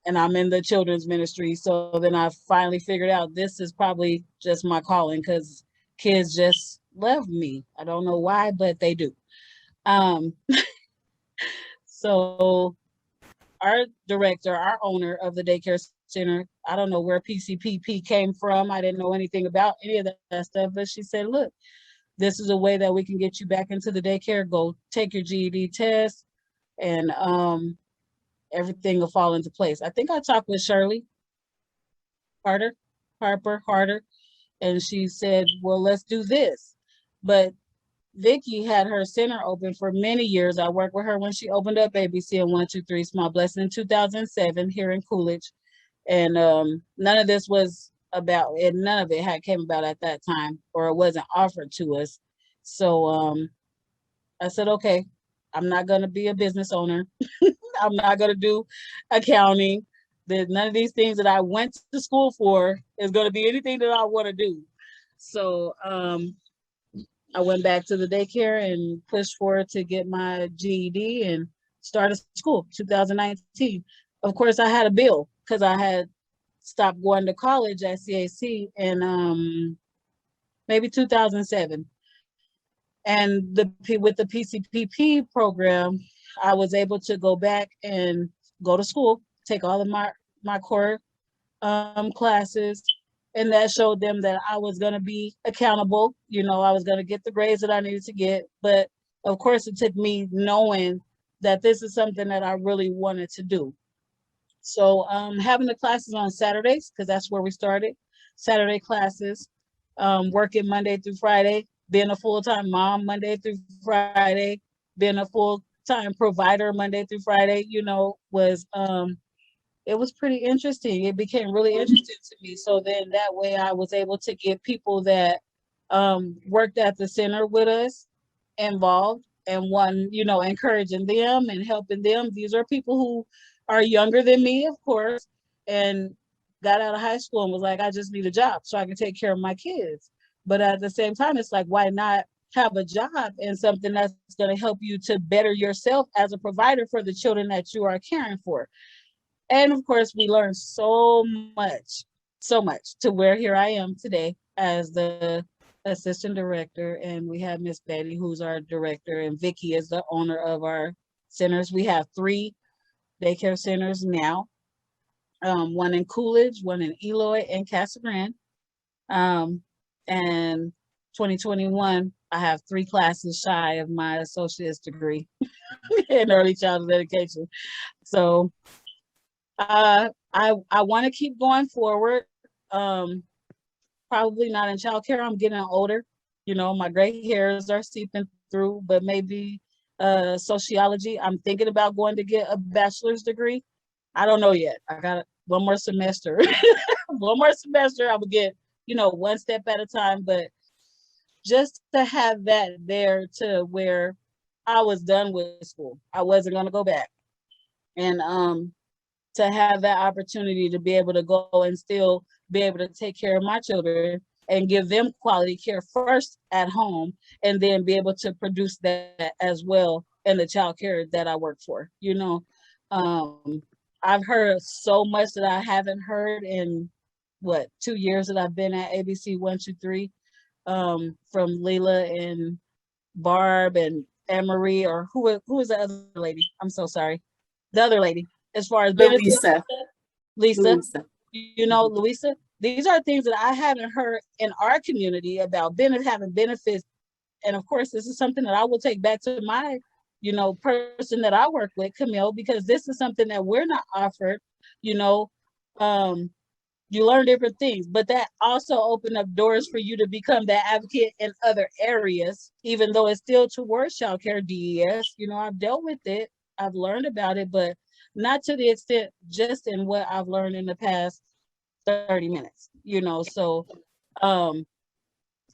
and I'm in the children's ministry. So then I finally figured out this is probably just my calling, because kids just love me. I don't know why, but they do. So our director, our owner of the daycare center, I don't know where PCPP came from. I didn't know anything about any of that stuff, but she said, look, this is a way that we can get you back into the daycare. Go take your GED test, and everything will fall into place. I think I talked with Shirley Harper, and she said, well, let's do this. But Vicky had her center open for many years. I worked with her when she opened up ABC and 123 Small Blessing in 2007 here in Coolidge. And none of this was about it. None of it had came about at that time, or it wasn't offered to us. So I said, okay, I'm not going to be a business owner. I'm not going to do accounting. None of these things that I went to school for is going to be anything that I want to do. So I went back to the daycare and pushed forward to get my GED and started school 2019. Of course, I had a bill because I had stopped going to college at CAC in maybe 2007. And with the PCPP program, I was able to go back and go to school, take all of my core classes, and that showed them that I was going to be accountable. You know, I was going to get the grades that I needed to get. But of course, it took me knowing that this is something that I really wanted to do. So having the classes on Saturdays, because that's where we started, Saturday classes, working Monday through Friday, being a full-time mom Monday through Friday, being a full-time provider Monday through Friday, you know, it was pretty interesting. It became really interesting to me. So then that way I was able to get people that worked at the center with us involved, and one, you know, encouraging them and helping them. These are people who are younger than me, of course, and got out of high school and was like, I just need a job so I can take care of my kids. But at the same time, it's like, why not have a job and something that's going to help you to better yourself as a provider for the children that you are caring for? And of course, we learned so much to where here I am today as the assistant director. And we have Miss Betty, who's our director, and Vicky is the owner of our centers. We have 3 daycare centers now, one in Coolidge, one in Eloy, and Cathryn. And 2021, I have 3 classes shy of my associate's degree in early childhood education. So I want to keep going forward. Probably not in childcare. I'm getting older. You know, my gray hairs are seeping through, but maybe sociology. I'm thinking about going to get a bachelor's degree. I don't know yet. I got 1 more semester, one more semester, I would get, you know, one step at a time. But just to have that there to where I was done with school, I wasn't going to go back. And to have that opportunity to be able to go and still be able to take care of my children and give them quality care first at home, and then be able to produce that as well in the child care that I work for. You know, I've heard so much that I haven't heard in 2 years that I've been at ABC 123, from Lela and Barb and Emery, or who is the other lady? I'm so sorry. The other lady, as far as Lisa, you know, Louisa. These are things that I haven't heard in our community about having benefits. And of course, this is something that I will take back to my, you know, person that I work with, Camille, because this is something that we're not offered. You know, you learn different things, but that also opened up doors for you to become that advocate in other areas, even though it's still towards childcare DES. You know, I've dealt with it, I've learned about it, but not to the extent just in what I've learned in the past 30 minutes, you know. So I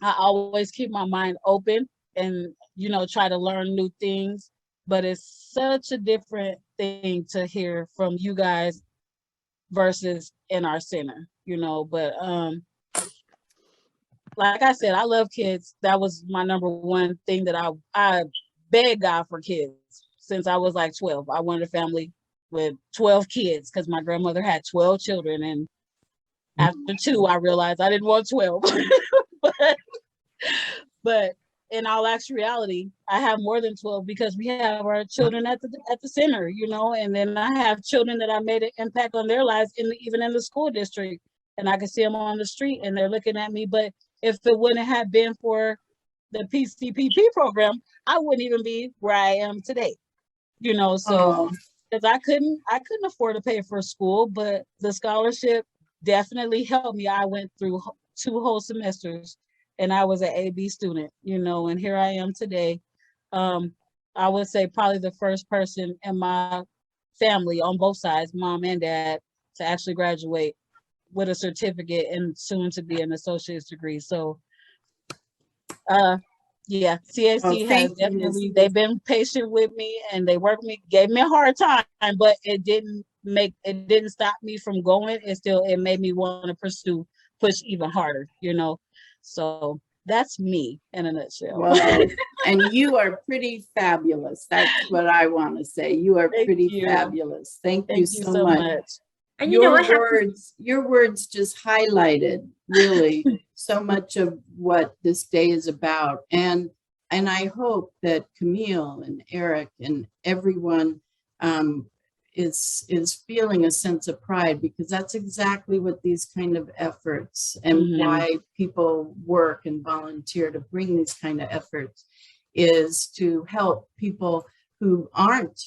always keep my mind open and, you know, try to learn new things, but it's such a different thing to hear from you guys versus in our center, you know. But like I said, I love kids. That was my number one thing that I begged God for kids since I was like 12. I wanted a family with 12 kids because my grandmother had 12 children, and after 2, I realized I didn't want 12. but in all actuality, I have more than 12 because we have our children at the center, you know, and then I have children that I made an impact on their lives even in the school district, and I can see them on the street and they're looking at me. But if it wouldn't have been for the Pcpp program, I wouldn't even be where I am today, you know. So because I couldn't afford to pay for school, but the scholarship definitely helped me. I went through 2 whole semesters and I was an AB student, you know, and here I am today. I would say probably the first person in my family on both sides, mom and dad, to actually graduate with a certificate and soon to be an associate's degree. So yeah, CAC has definitely, they've been patient with me and they worked me, gave me a hard time, but it didn't stop me from going. It made me want to push even harder, you know. So that's me in a nutshell. Wow. And you are pretty fabulous. That's what I want to say. You are pretty fabulous. Thank you so much. And your words just highlighted really so much of what this day is about. And I hope that Camille and Eric and everyone is feeling a sense of pride, because that's exactly what these kind of efforts and why people work and volunteer to bring these kind of efforts is to help people who aren't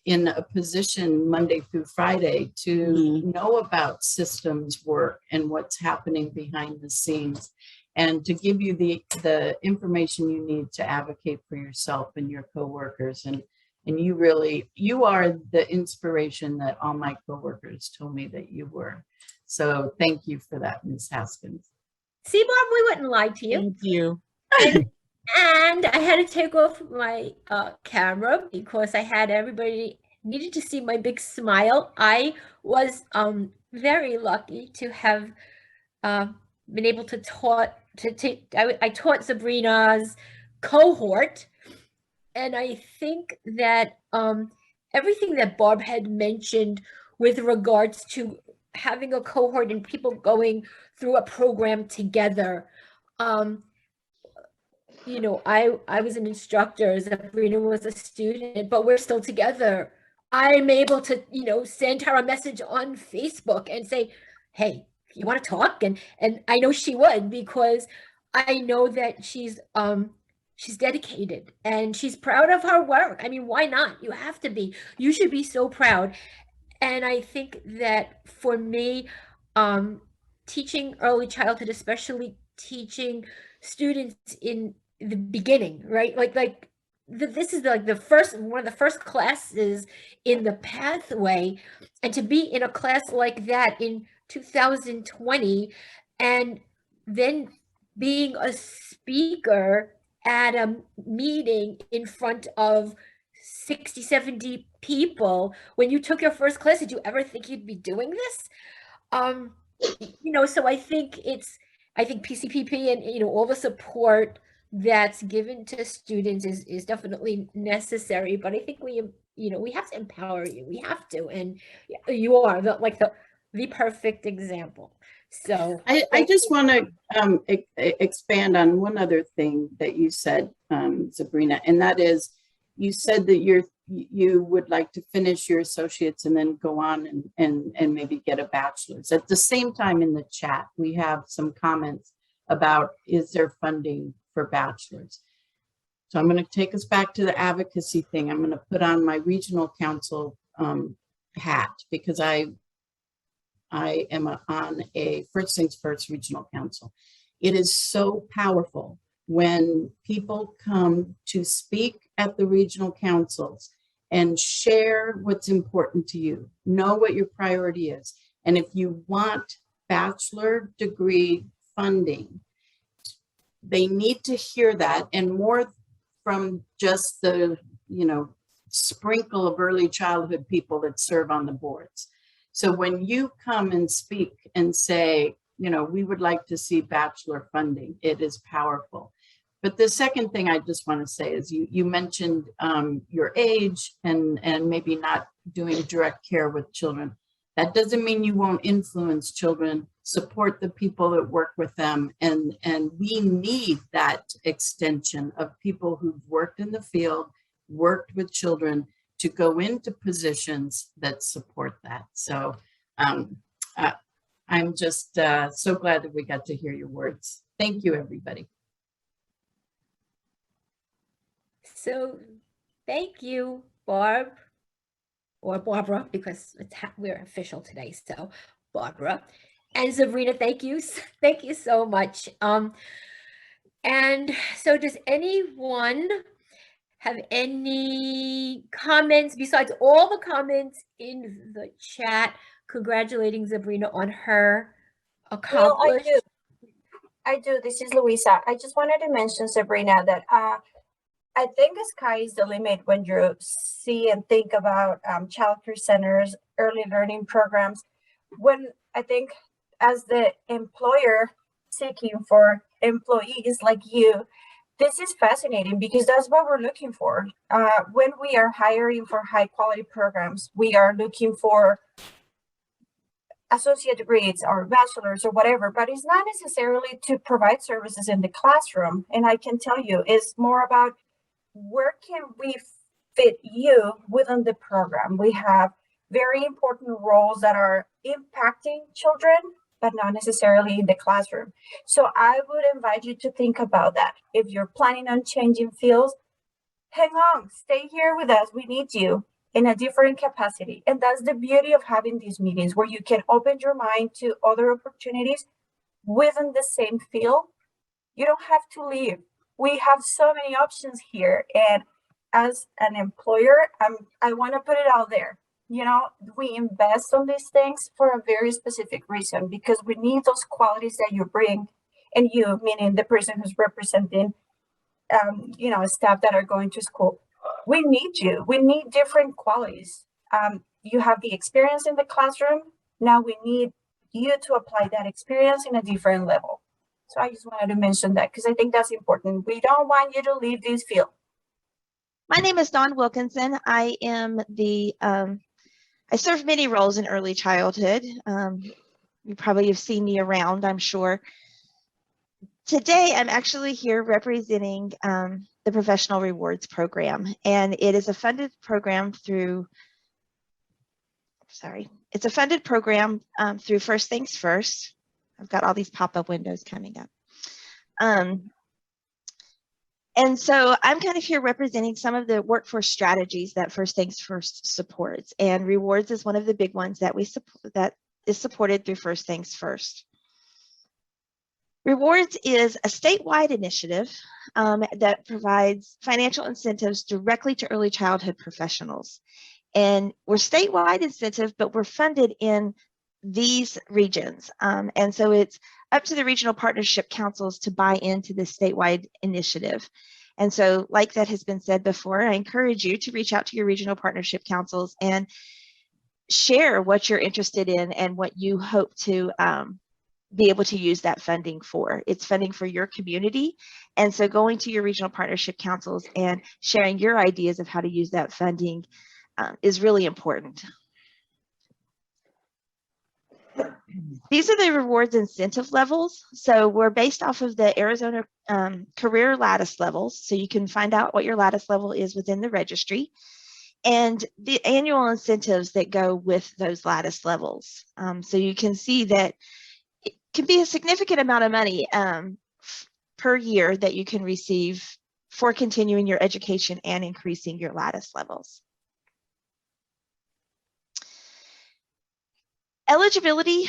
in a position Monday through Friday to know about systems work and what's happening behind the scenes, and to give you the information you need to advocate for yourself and your coworkers. And you are the inspiration that all my coworkers told me that you were. So thank you for that, Ms. Haskins. See, Barb, we wouldn't lie to you. Thank you. And I had to take off my camera because I had everybody needed to see my big smile. I was very lucky to have been able to I taught Zabrina's cohort. And I think that everything that Barb had mentioned with regards to having a cohort and people going through a program together, you know, I was an instructor, Zabrina was a student, but we're still together. I'm able to, you know, send her a message on Facebook and say, hey, you want to talk? And I know she would, because I know that she's dedicated and she's proud of her work. I mean, why not? You have to be. You should be so proud. And I think that for me, teaching early childhood, especially teaching students in the beginning, right? This is one of the first classes in the pathway, and to be in a class like that in 2020, and then being a speaker at a meeting in front of 60, 70 people. When you took your first class, did you ever think you'd be doing this? So I think PCPP and, all the support that's given to students is definitely necessary, but I think we have to empower you. We have to, and you are the perfect example. So I just want to expand on one other thing that you said, Zabrina, and that is, you said that you would like to finish your associates and then go on and maybe get a bachelor's. At the same time, in the chat, we have some comments about, is there funding for bachelor's? So I'm going to take us back to the advocacy thing. I'm going to put on my regional council hat, because I am on a First Things First regional council. It is so powerful when people come to speak at the regional councils and share what's important to you, know what your priority is. And if you want bachelor degree funding, they need to hear that, and more from just the, sprinkle of early childhood people that serve on the boards. So when you come and speak and say, we would like to see bachelor funding, it is powerful. But the second thing I just want to say is you mentioned your age and maybe not doing direct care with children. That doesn't mean you won't influence children, support the people that work with them. And we need that extension of people who've worked in the field, worked with children, to go into positions that support that. So I'm just so glad that we got to hear your words. Thank you, everybody. So thank you, Barb, or Barbara, because we're official today. So Barbara and Zabrina, thank you so much. And so does anyone have any comments besides all the comments in the chat congratulating Zabrina on her accomplishment? Well, I do. This is Louisa. I just wanted to mention, Sabrina, that I think the sky is the limit when you see and think about childcare centers, early learning programs. When I think as the employer seeking for employees like you, this is fascinating, because that's what we're looking for. When we are hiring for high quality programs, we are looking for associate degrees or bachelor's or whatever, but it's not necessarily to provide services in the classroom. And I can tell you, it's more about where can we fit you within the program. We have very important roles that are impacting children, but not necessarily in the classroom. So I would invite you to think about that. If you're planning on changing fields, hang on, stay here with us. We need you in a different capacity. And that's the beauty of having these meetings, where you can open your mind to other opportunities within the same field. You don't have to leave. We have so many options here. And as an employer, I want to put it out there. We invest on these things for a very specific reason, because we need those qualities that you bring, and you, meaning the person who's representing, staff that are going to school. We need you. We need different qualities. You have the experience in the classroom. Now we need you to apply that experience in a different level. So I just wanted to mention that, because I think that's important. We don't want you to leave this field. My name is Dawn Wilkinson. I am I serve many roles in early childhood. You probably have seen me around, I'm sure. Today, I'm actually here representing the Professional Rewards Program, and it is a funded program through, it's a funded program through First Things First. I've got all these pop-up windows coming up. And so I'm kind of here representing some of the workforce strategies that First Things First supports, and rewards is one of the big ones that we support, that is supported through First Things First. Rewards is a statewide initiative that provides financial incentives directly to early childhood professionals. And we're statewide incentive, but we're funded in these regions. And so it's up to the regional partnership councils to buy into this statewide initiative. And so, like that has been said before, I encourage you to reach out to your regional partnership councils and share what you're interested in and what you hope to be able to use that funding for. It's funding for your community. And so going to your regional partnership councils and sharing your ideas of how to use that funding is really important. These are the rewards incentive levels. So we're based off of the Arizona career lattice levels. So you can find out what your lattice level is within the registry and the annual incentives that go with those lattice levels. So you can see that it can be a significant amount of money per year that you can receive for continuing your education and increasing your lattice levels. Eligibility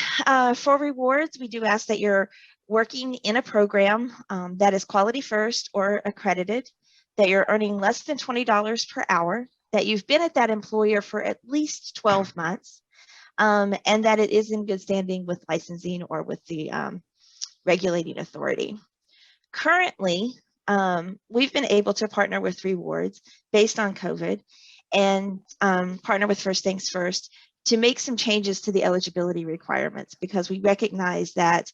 for rewards, we do ask that you're working in a program that is quality first or accredited, that you're earning less than $20 per hour, that you've been at that employer for at least 12 months, and that it is in good standing with licensing or with the regulating authority. Currently, we've been able to partner with rewards based on COVID and partner with First Things First to make some changes to the eligibility requirements, because we recognize that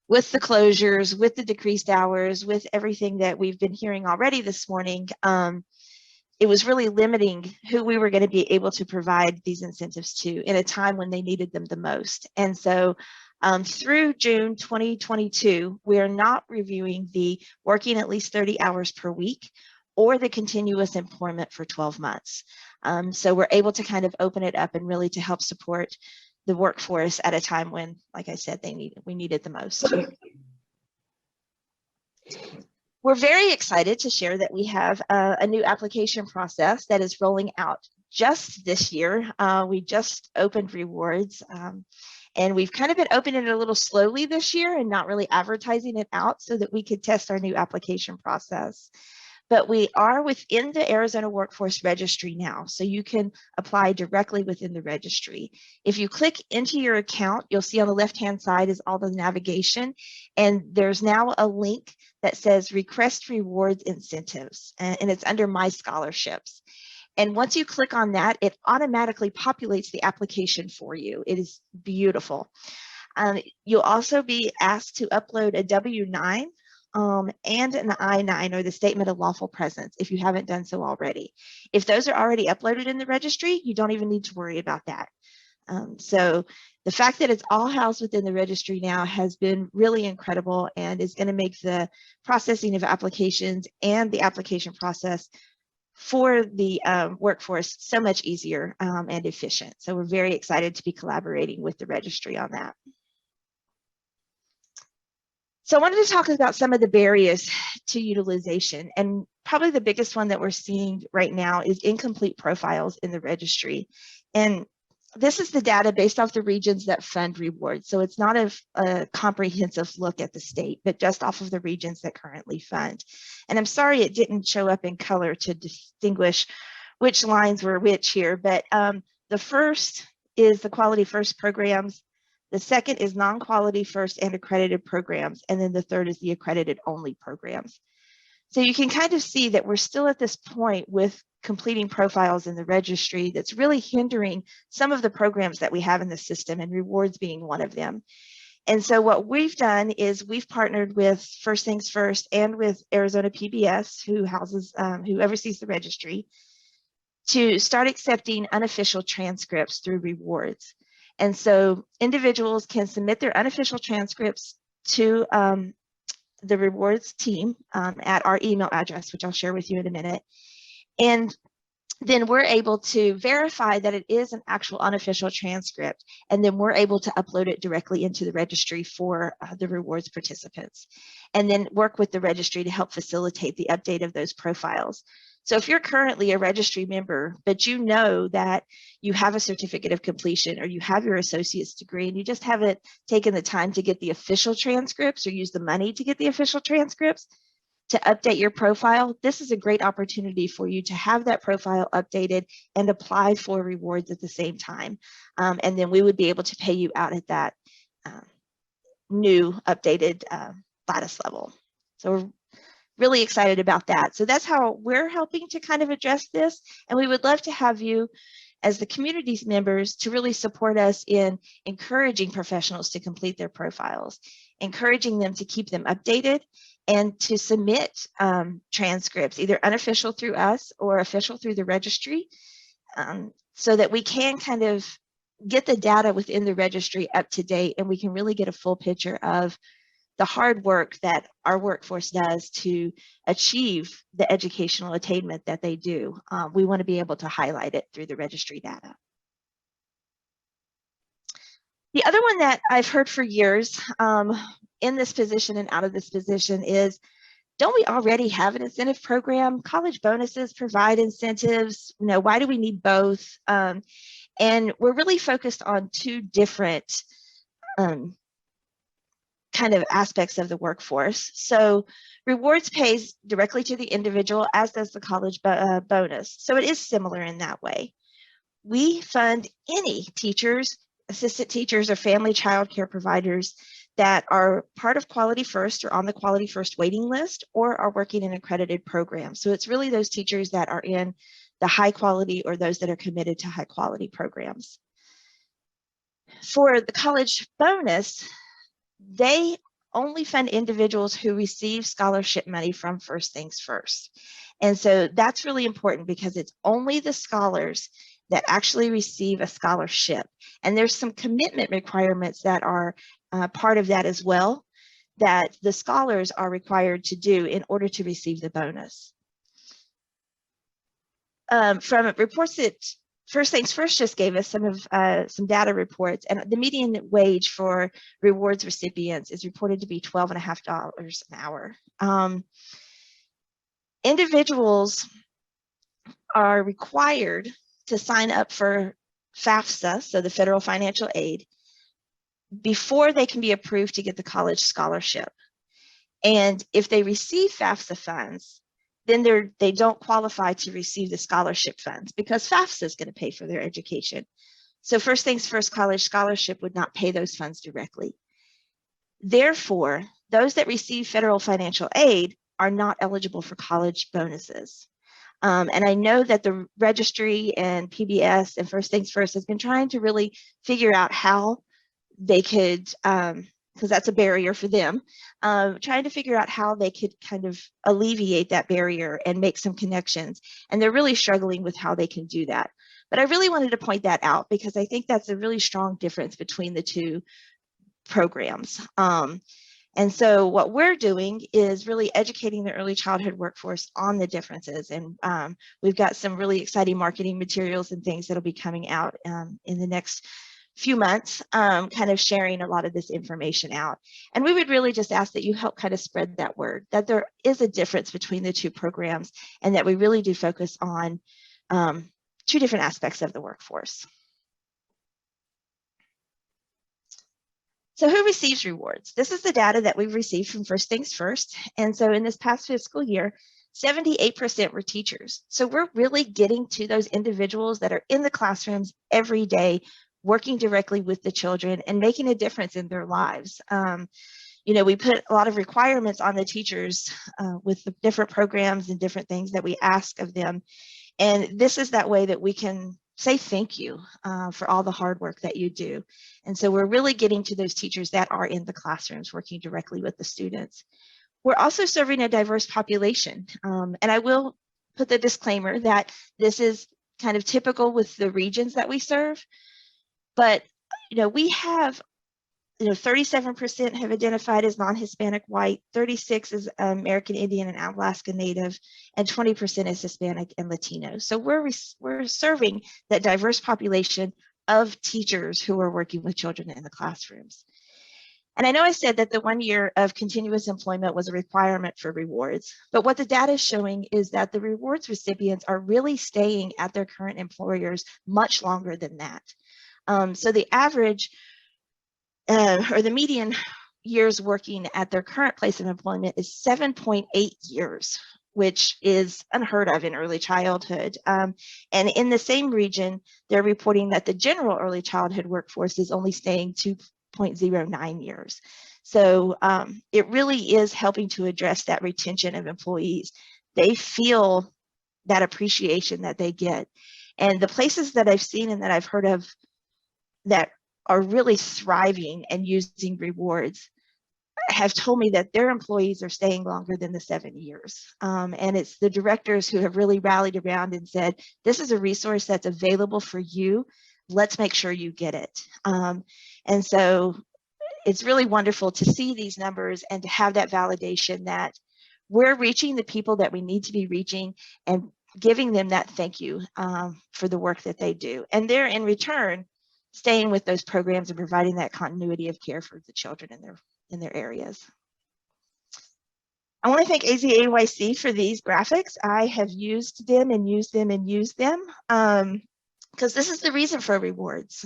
with the closures, with the decreased hours, with everything that we've been hearing already this morning, it was really limiting who we were going to be able to provide these incentives to in a time when they needed them the most. And so through June 2022, we are not reviewing the working at least 30 hours per week or the continuous employment for 12 months. So we're able to kind of open it up and really to help support the workforce at a time when, like I said, we needed the most. We're very excited to share that we have a new application process that is rolling out just this year. We just opened rewards and we've kind of been opening it a little slowly this year and not really advertising it out so that we could test our new application process. But we are within the Arizona Workforce Registry now, so you can apply directly within the registry. If you click into your account, you'll see on the left-hand side is all the navigation, and there's now a link that says Request Rewards Incentives, and it's under My Scholarships. And once you click on that, it automatically populates the application for you. It is beautiful. You'll also be asked to upload a W-9 and an I-9 or the Statement of Lawful Presence if you haven't done so already. If those are already uploaded in the registry, you don't even need to worry about that. So the fact that it's all housed within the registry now has been really incredible and is going to make the processing of applications and the application process for the workforce so much easier and efficient. So we're very excited to be collaborating with the registry on that. So I wanted to talk about some of the barriers to utilization, and probably the biggest one that we're seeing right now is incomplete profiles in the registry. And this is the data based off the regions that fund rewards. So it's not a comprehensive look at the state, but just off of the regions that currently fund. And I'm sorry it didn't show up in color to distinguish which lines were which here, but the first is the quality first programs. The second is non-quality first and accredited programs. And then the third is the accredited only programs. So you can kind of see that we're still at this point with completing profiles in the registry that's really hindering some of the programs that we have in the system, and rewards being one of them. And so what we've done is we've partnered with First Things First and with Arizona PBS, who oversees the registry, to start accepting unofficial transcripts through rewards. And so individuals can submit their unofficial transcripts to the rewards team at our email address, which I'll share with you in a minute. And then we're able to verify that it is an actual unofficial transcript, and then we're able to upload it directly into the registry for the rewards participants, and then work with the registry to help facilitate the update of those profiles. So if you're currently a registry member, but you know that you have a certificate of completion or you have your associate's degree and you just haven't taken the time to get the official transcripts or use the money to get the official transcripts, to update your profile, this is a great opportunity for you to have that profile updated and apply for rewards at the same time. And then we would be able to pay you out at that new updated lattice level. So we're really excited about that. So that's how we're helping to kind of address this. And we would love to have you as the community's members to really support us in encouraging professionals to complete their profiles, encouraging them to keep them updated, and to submit transcripts, either unofficial through us or official through the registry, so that we can kind of get the data within the registry up to date, and we can really get a full picture of the hard work that our workforce does to achieve the educational attainment that they do. We want to be able to highlight it through the registry data. The other one that I've heard for years in this position and out of this position is, don't we already have an incentive program? College bonuses provide incentives. You know, why do we need both? And we're really focused on two different kind of aspects of the workforce. So rewards pays directly to the individual, as does the college bonus. So it is similar in that way. We fund any teachers, assistant teachers, or family child care providers that are part of Quality First or on the Quality First waiting list or are working in accredited programs. So it's really those teachers that are in the high quality or those that are committed to high quality programs. For the college bonus, they only fund individuals who receive scholarship money from First Things First. And so that's really important because it's only the scholars that actually receive a scholarship. And there's some commitment requirements that are part of that as well, that the scholars are required to do in order to receive the bonus. From reports that First Things First just gave us some data reports, and the median wage for rewards recipients is reported to be $12.50 an hour. Individuals are required to sign up for FAFSA, so the federal financial aid, before they can be approved to get the college scholarship. And if they receive FAFSA funds, then they don't qualify to receive the scholarship funds because FAFSA is going to pay for their education. So First Things First College Scholarship would not pay those funds directly. Therefore, those that receive federal financial aid are not eligible for college bonuses. And I know that the registry and PBS and First Things First has been trying to really figure out how they could, because that's a barrier for them, trying to figure out how they could kind of alleviate that barrier and make some connections. And they're really struggling with how they can do that. But I really wanted to point that out because I think that's a really strong difference between the two programs. And so what we're doing is really educating the early childhood workforce on the differences. And we've got some really exciting marketing materials and things that'll be coming out in the next few months, kind of sharing a lot of this information out. And we would really just ask that you help kind of spread that word, that there is a difference between the two programs and that we really do focus on two different aspects of the workforce. So who receives rewards? This is the data that we've received from First Things First. And so in this past fiscal year, 78% were teachers. So we're really getting to those individuals that are in the classrooms every day, working directly with the children and making a difference in their lives. You know, we put a lot of requirements on the teachers with the different programs and different things that we ask of them. And this is that way that we can say thank you for all the hard work that you do. And so we're really getting to those teachers that are in the classrooms working directly with the students. We're also serving a diverse population. And I will put the disclaimer that this is kind of typical with the regions that we serve. But, you know, we have, 37% have identified as non-Hispanic white, 36 is American Indian and Alaska Native, and 20% is Hispanic and Latino. So we're serving that diverse population of teachers who are working with children in the classrooms. And I know I said that the 1 year of continuous employment was a requirement for rewards, but what the data is showing is that the rewards recipients are really staying at their current employers much longer than that. So the average or the median years working at their current place of employment is 7.8 years, which is unheard of in early childhood. And in the same region, they're reporting that the general early childhood workforce is only staying 2.09 years. So it really is helping to address that retention of employees. They feel that appreciation that they get. And the places that I've seen and that I've heard of that are really thriving and using rewards have told me that their employees are staying longer than the 7 years. And it's the directors who have really rallied around and said, this is a resource that's available for you. Let's make sure you get it. And so it's really wonderful to see these numbers and to have that validation that we're reaching the people that we need to be reaching and giving them that thank you for the work that they do. And they're in return staying with those programs and providing that continuity of care for the children in their areas. I want to thank AzAEYC for these graphics. I have used them and used them and used them because this is the reason for rewards.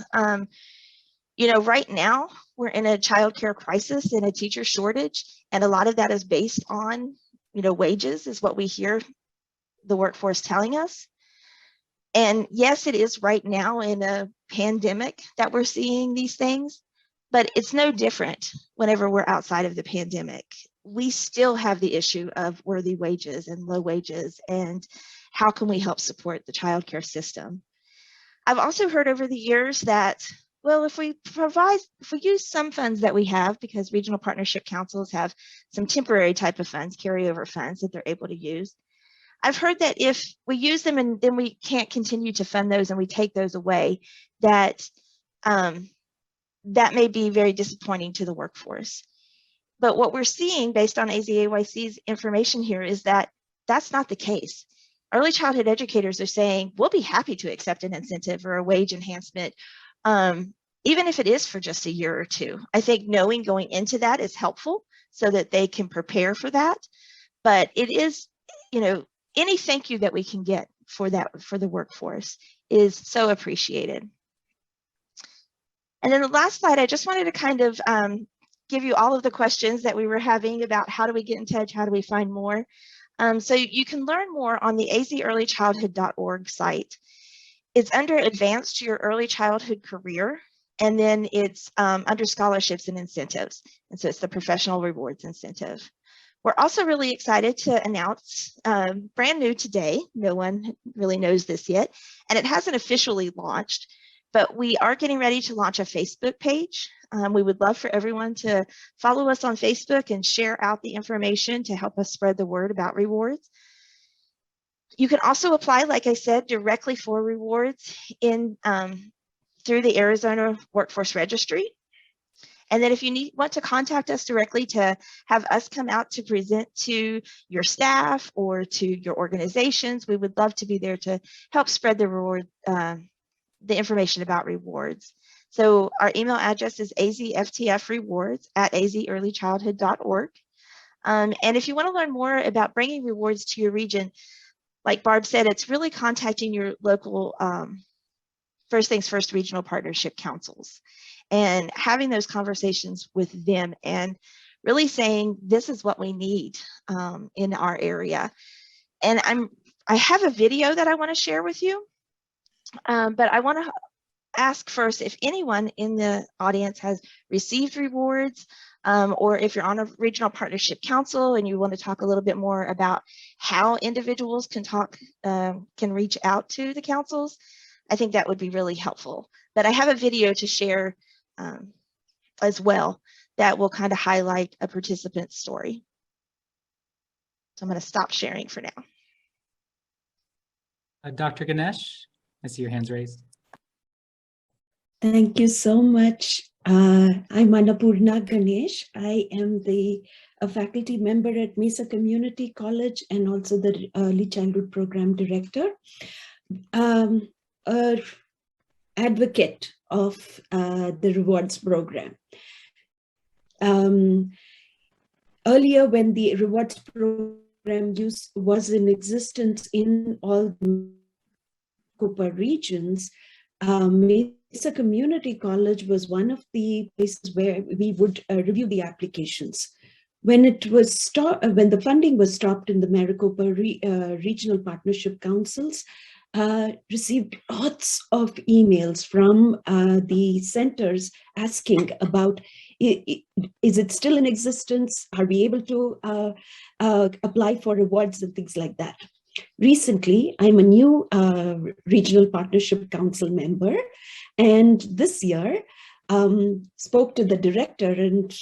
You know, right now we're in a childcare crisis and a teacher shortage, and a lot of that is based on, you know, wages is what we hear the workforce telling us. And yes, it is right now in a pandemic that we're seeing these things, but it's no different whenever we're outside of the pandemic. We still have the issue of worthy wages and low wages, and how can we help support the childcare system? I've also heard over the years that, well, if we use some funds that we have, because regional partnership councils have some temporary type of funds, carryover funds that they're able to use. I've heard that if we use them and then we can't continue to fund those and we take those away, that that may be very disappointing to the workforce. But what we're seeing based on AzAEYC's information here is that that's not the case. Early childhood educators are saying, we'll be happy to accept an incentive or a wage enhancement, even if it is for just a year or two. I think knowing going into that is helpful so that they can prepare for that. But it is, you know, any thank you that we can get for that, for the workforce, is so appreciated. And then the last slide, I just wanted to kind of give you all of the questions that we were having about how do we get in touch, how do we find more. So you can learn more on the azearlychildhood.org site. It's under Advanced to Your Early Childhood Career, and then it's under Scholarships and Incentives. And so it's the Professional Rewards Incentive. We're also really excited to announce, brand new today, no one really knows this yet, and it hasn't officially launched, but we are getting ready to launch a Facebook page. We would love for everyone to follow us on Facebook and share out the information to help us spread the word about rewards. You can also apply, like I said, directly for rewards in through the Arizona Workforce Registry. And then if you want to contact us directly to have us come out to present to your staff or to your organizations, we would love to be there to help spread the reward, the information about rewards. So our email address is azftfrewards@azearlychildhood.org. And if you want to learn more about bringing rewards to your region, like Barb said, it's really contacting your local First Things First regional partnership councils and having those conversations with them and really saying, this is what we need in our area. And I have a video that I want to share with you, but I want to ask first if anyone in the audience has received rewards, or if you're on a regional partnership council and you want to talk a little bit more about how individuals can reach out to the councils, I think that would be really helpful. But I have a video to share as well that will kind of highlight a participant's story. So I'm going to stop sharing for now. Dr. Ganesh, I see your hands raised. Thank you so much. I'm Annapurna Ganesh. I am a faculty member at Mesa Community College and also the Early Childhood Program Director. An advocate of the rewards program. Earlier, when the rewards program was in existence in all the Cooper regions, Mesa Mesa Community College was one of the places where we would review the applications. When it was when the funding was stopped in the Maricopa Regional Partnership Councils, received lots of emails from the centers asking about, is it still in existence? Are we able to apply for rewards and things like that? Recently, I'm a new Regional Partnership Council member, and this year spoke to the director and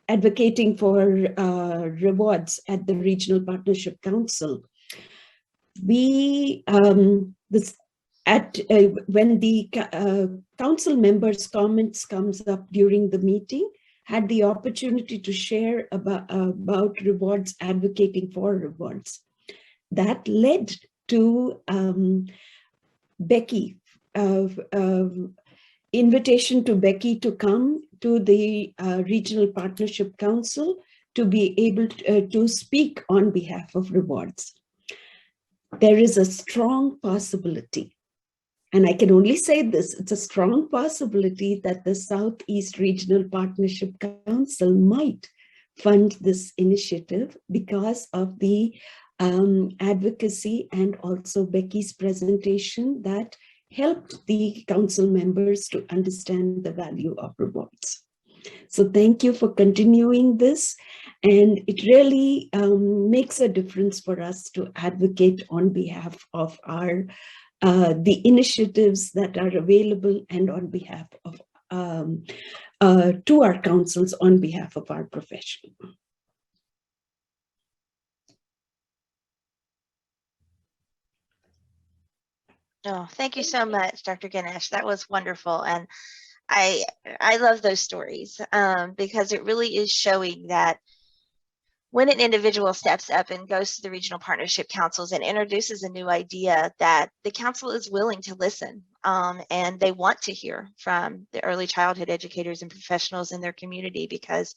advocating for rewards at the Regional Partnership Council. We, when the council members' comments comes up during the meeting, had the opportunity to share about rewards, advocating for rewards. That led to Becky, invitation to Becky to come to the Regional Partnership Council to be able to speak on behalf of rewards. There is a strong possibility, and I can only say this, it's a strong possibility that the Southeast Regional Partnership Council might fund this initiative because of the advocacy and also Becky's presentation that helped the council members to understand the value of rewards. So thank you for continuing this, and it really makes a difference for us to advocate on behalf of our the initiatives that are available and on behalf of to our councils on behalf of our profession. Oh, thank you so much, Dr. Ganesh. That was wonderful. And I love those stories because it really is showing that when an individual steps up and goes to the regional partnership councils and introduces a new idea, that the council is willing to listen and they want to hear from the early childhood educators and professionals in their community because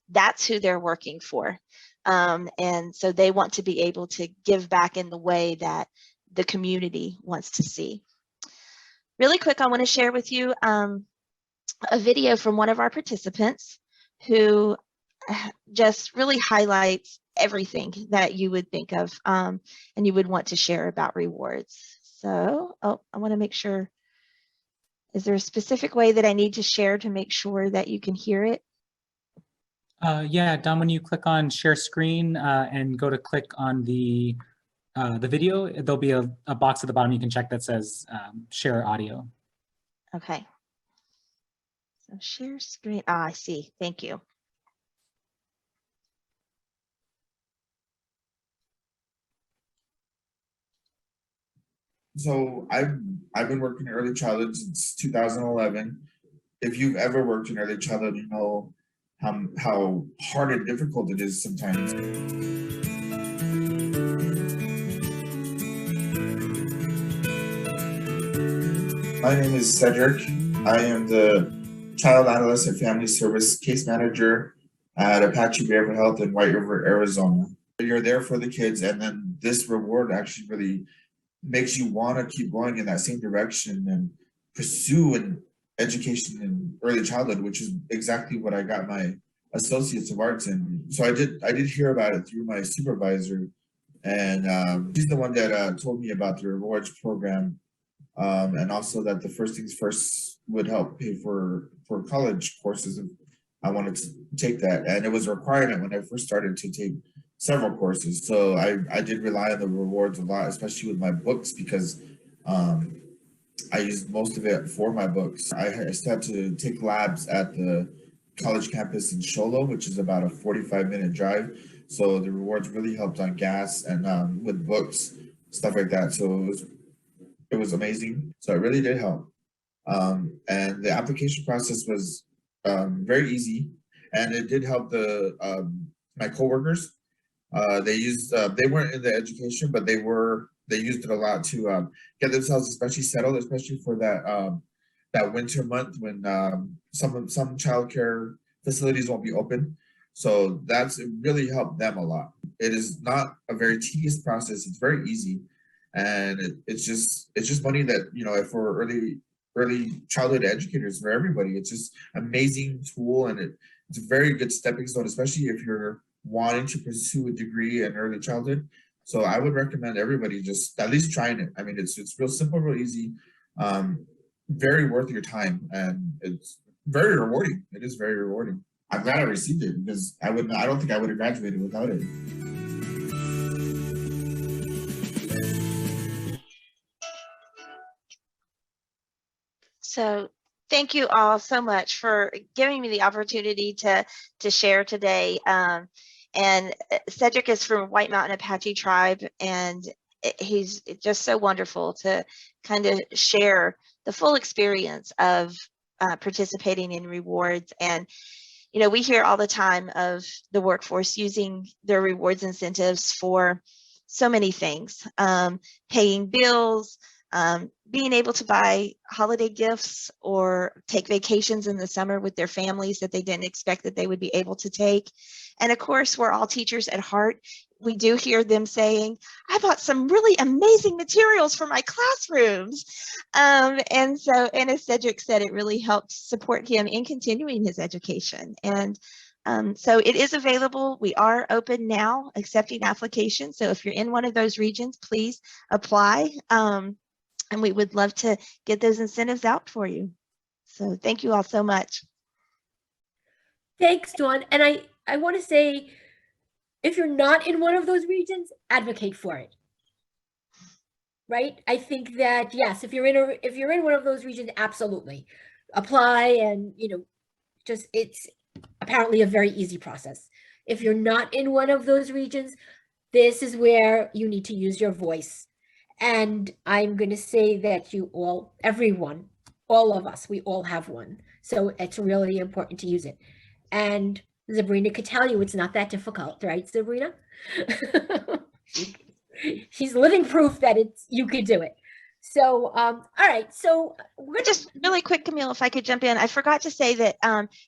that's who they're working for. And so they want to be able to give back in the way that the community wants to see. Really quick, I want to share with you a video from one of our participants who just really highlights everything that you would think of and you would want to share about rewards. So, I want to make sure, is there a specific way that I need to share to make sure that you can hear it? Yeah, Don, when you click on share screen and go to click on the video, there'll be a box at the bottom you can check that says share audio. Okay. So share screen. Ah, I see. Thank you. So I've been working in early childhood since 2011. If you've ever worked in early childhood, you know how hard and difficult it is sometimes. My name is Cedric. I am the Child Adolescent Family Service Case Manager at Apache Behavioral Health in White River, Arizona. You're there for the kids, and then this reward actually really makes you want to keep going in that same direction and pursue an education in early childhood, which is exactly what I got my Associates of Arts in. So I did hear about it through my supervisor, and she's the one that told me about the rewards program, and also that the First Things First would help pay for college courses if I wanted to take that. And it was a requirement when I first started to take several courses. So I did rely on the rewards a lot, especially with my books, because I used most of it for my books. I still had to take labs at the college campus in Sholo, which is about a 45-minute drive. So the rewards really helped on gas and with books, stuff like that. So it was amazing. So it really did help. And the application process was very easy, and it did help my coworkers. They weren't in the education, but they used it a lot to get themselves especially settled, especially for that winter month when some childcare facilities won't be open. So it really helped them a lot. It is not a very tedious process. It's very easy, and it's just money that, you know, if we're early early childhood educators, for everybody. It's just amazing tool, and it's a very good stepping stone, especially if you're wanting to pursue a degree in early childhood. So I would recommend everybody just at least trying it. I mean, it's real simple, real easy, very worth your time, and it's very rewarding. It is very rewarding. I'm glad I received it, because I don't think I would have graduated without it. So thank you all so much for giving me the opportunity to share today. And Cedric is from White Mountain Apache Tribe, and he's just so wonderful to kind of share the full experience of participating in rewards. And you know, we hear all the time of the workforce using their rewards incentives for so many things, paying bills, being able to buy holiday gifts or take vacations in the summer with their families that they didn't expect that they would be able to take. And of course, we're all teachers at heart. We do hear them saying, I bought some really amazing materials for my classrooms. And as Cedric said, it really helped support him in continuing his education. And so it is available. We are open now, accepting applications. So if you're in one of those regions, please apply. And we would love to get those incentives out for you. So thank you all so much. Thanks, Dawn. And I want to say, if you're not in one of those regions, advocate for it. Right? I think that, yes, if you're in one of those regions, absolutely apply, and it's apparently a very easy process. If you're not in one of those regions, this is where you need to use your voice. And I'm going to say that everyone, all of us, we all have one. So it's really important to use it. And Zabrina could tell you it's not that difficult, right, Zabrina? She's living proof that you could do it. So, all right. So we're just really quick, Camille, if I could jump in. I forgot to say that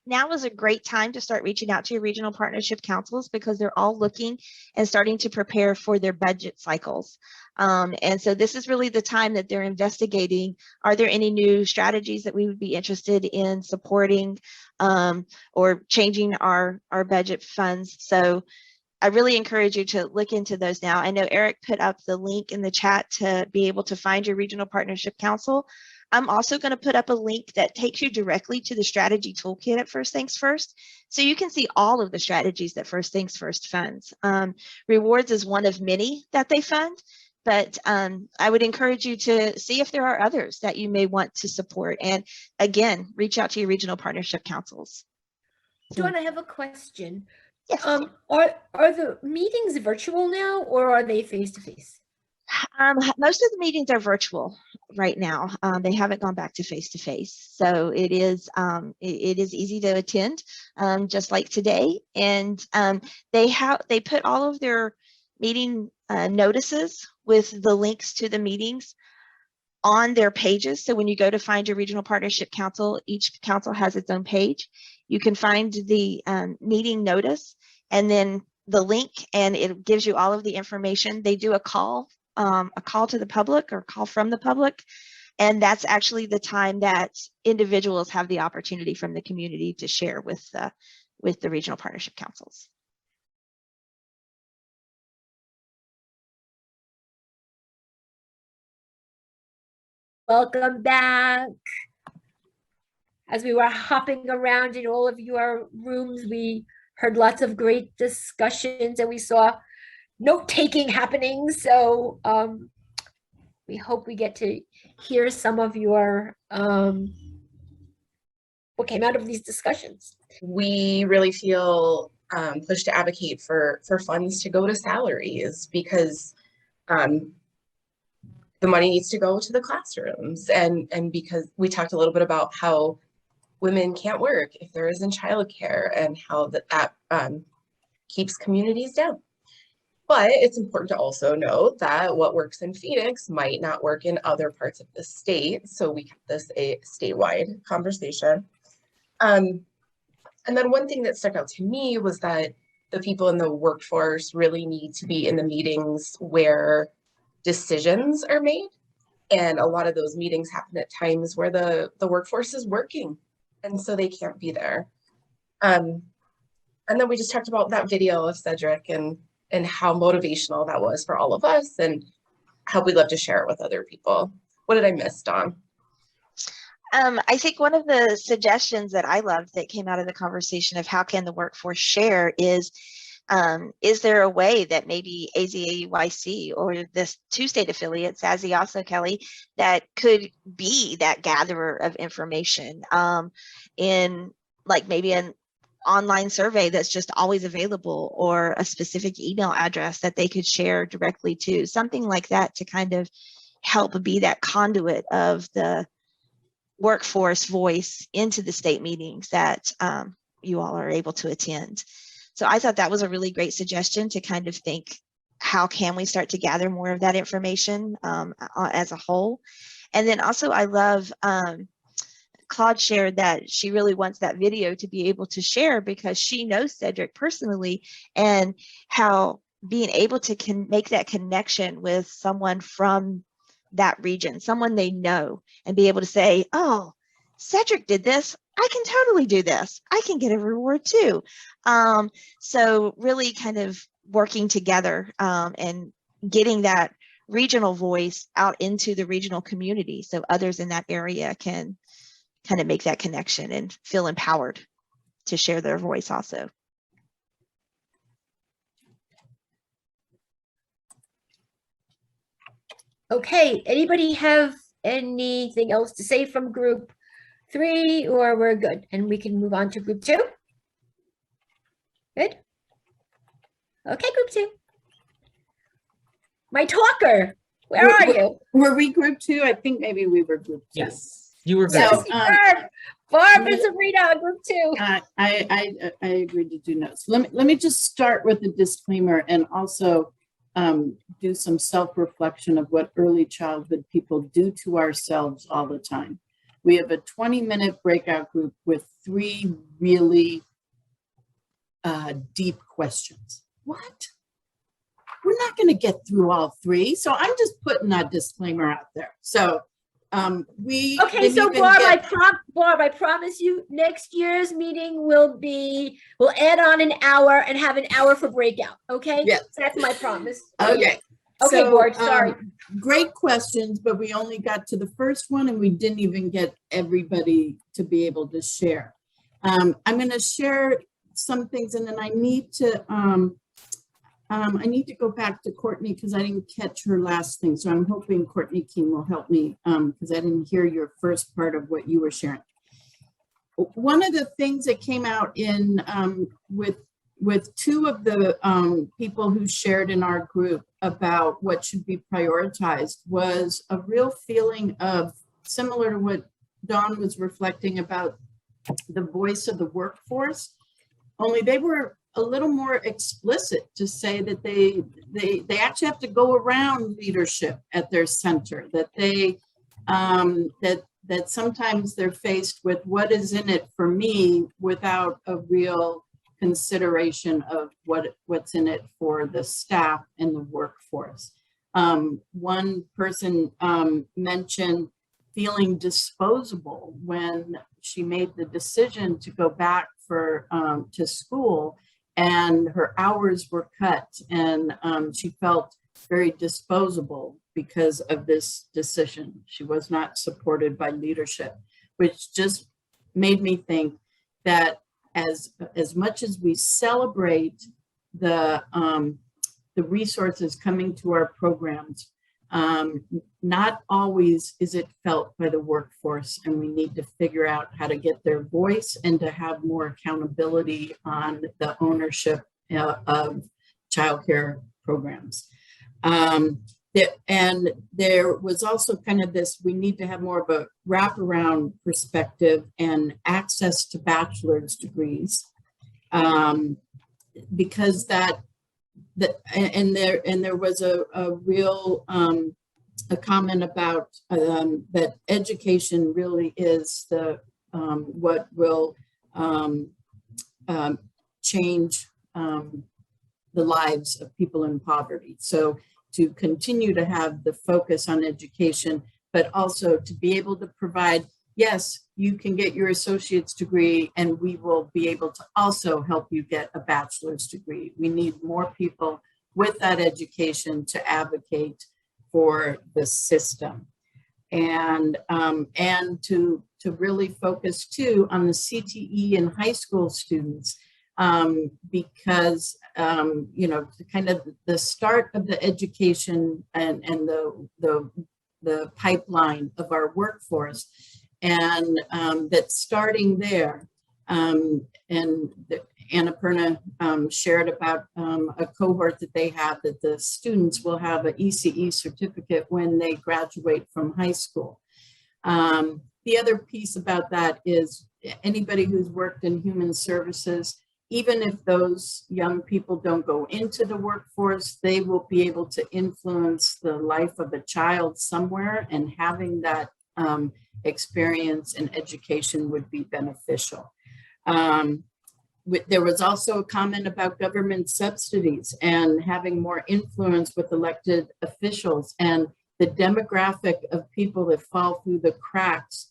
now is a great time to start reaching out to your regional partnership councils, because they're all looking and starting to prepare for their budget cycles. And so this is really the time that they're investigating, are there any new strategies that we would be interested in supporting or changing our budget funds. So I really encourage you to look into those now. I know Eric put up the link in the chat to be able to find your regional partnership council. I'm also going to put up a link that takes you directly to the strategy toolkit at First Things First. So you can see all of the strategies that First Things First funds. Rewards is one of many that they fund, but I would encourage you to see if there are others that you may want to support. And again, reach out to your regional partnership councils. Dawn, I have a question. Yes. Are the meetings virtual now, or are they face-to-face? Most of the meetings are virtual right now. They haven't gone back to face-to-face. So it is easy to attend, just like today. And they put all of their meeting notices with the links to the meetings on their pages. So when you go to find your regional partnership council, each council has its own page. You can find the meeting notice and then the link, and it gives you all of the information. They do a call to the public or call from the public. And that's actually the time that individuals have the opportunity from the community to share with the regional partnership councils. Welcome back. As we were hopping around in all of your rooms, we heard lots of great discussions and we saw note-taking happening. So we hope we get to hear some of your what came out of these discussions. We really feel pushed to advocate for funds to go to salaries, because the money needs to go to the classrooms, and because we talked a little bit about how women can't work if there isn't childcare, and how that keeps communities down. But it's important to also note that what works in Phoenix might not work in other parts of the state. So we kept this a statewide conversation. And then one thing that stuck out to me was that the people in the workforce really need to be in the meetings where decisions are made. And a lot of those meetings happen at times where the workforce is working, and so they can't be there. And then we just talked about that video of Cedric and how motivational that was for all of us, and how we'd love to share it with other people. What did I miss, Dawn? I think one of the suggestions that I loved that came out of the conversation of how can the workforce share is there a way that maybe AzAEYC or this two state affiliates, AzAEYC Kelly, that could be that gatherer of information in like maybe an online survey that's just always available, or a specific email address that they could share directly to, something like that to kind of help be that conduit of the workforce voice into the state meetings that you all are able to attend. So I thought that was a really great suggestion to kind of think, how can we start to gather more of that information as a whole? And then also I love Claude shared that she really wants that video to be able to share because she knows Cedric personally, and how being able to make that connection with someone from that region, someone they know, and be able to say, oh, Cedric did this, I can totally do this, I can get a reward too. So really kind of working together and getting that regional voice out into the regional community so others in that area can kind of make that connection and feel empowered to share their voice also. Okay, anybody have anything else to say from group 3, or we're good and we can move on to group 2? Good. Okay, group 2. My talker, where are you? Were we group 2? I think maybe we were group 2. Yes, you were. Yes, Good. Barb and Sabrina on group 2. I agreed to do notes. Let me just start with a disclaimer and also do some self-reflection of what early childhood people do to ourselves all the time. We have a 20-minute breakout group with 3 really deep questions. What? We're not going to get through all 3. So I'm just putting that disclaimer out there. So Okay, so Barb, I promise you next year's meeting we'll add on an hour and have an hour for breakout. Okay. Yes. That's my promise. Okay. Okay, So, Barb, sorry. Great questions, but we only got to the first one and we didn't even get everybody to be able to share. I'm going to share some things, and then I need to go back to Courtney because I didn't catch her last thing. So I'm hoping Courtney King will help me because I didn't hear your first part of what you were sharing. One of the things that came out in with 2 of the people who shared in our group about what should be prioritized was a real feeling of, similar to what Dawn was reflecting about the voice of the workforce, only they were a little more explicit to say that they actually have to go around leadership at their center, that they that sometimes they're faced with what is in it for me without a real consideration of what's in it for the staff and the workforce. One person mentioned feeling disposable when she made the decision to go back to school, and her hours were cut, and she felt very disposable because of this decision. She was not supported by leadership, which just made me think that as much as we celebrate the resources coming to our programs, not always is it felt by the workforce, and we need to figure out how to get their voice and to have more accountability on the ownership of childcare programs. And there was also kind of this, we need to have more of a wraparound perspective and access to bachelor's degrees, because there was a real a comment about that education really is the what will change the lives of people in poverty. So to continue to have the focus on education, but also to be able to provide, yes, you can get your associate's degree and we will be able to also help you get a bachelor's degree. We need more people with that education to advocate for the system. And to really focus too on the CTE and high school students, because you know, kind of the start of the education and the pipeline of our workforce, and that starting there, and Annapurna shared about a cohort that they have, that the students will have an ECE certificate when they graduate from high school. The other piece about that is anybody who's worked in human services, even if those young people don't go into the workforce, they will be able to influence the life of a child somewhere, and having that experience and education would be beneficial. There was also a comment about government subsidies and having more influence with elected officials and the demographic of people that fall through the cracks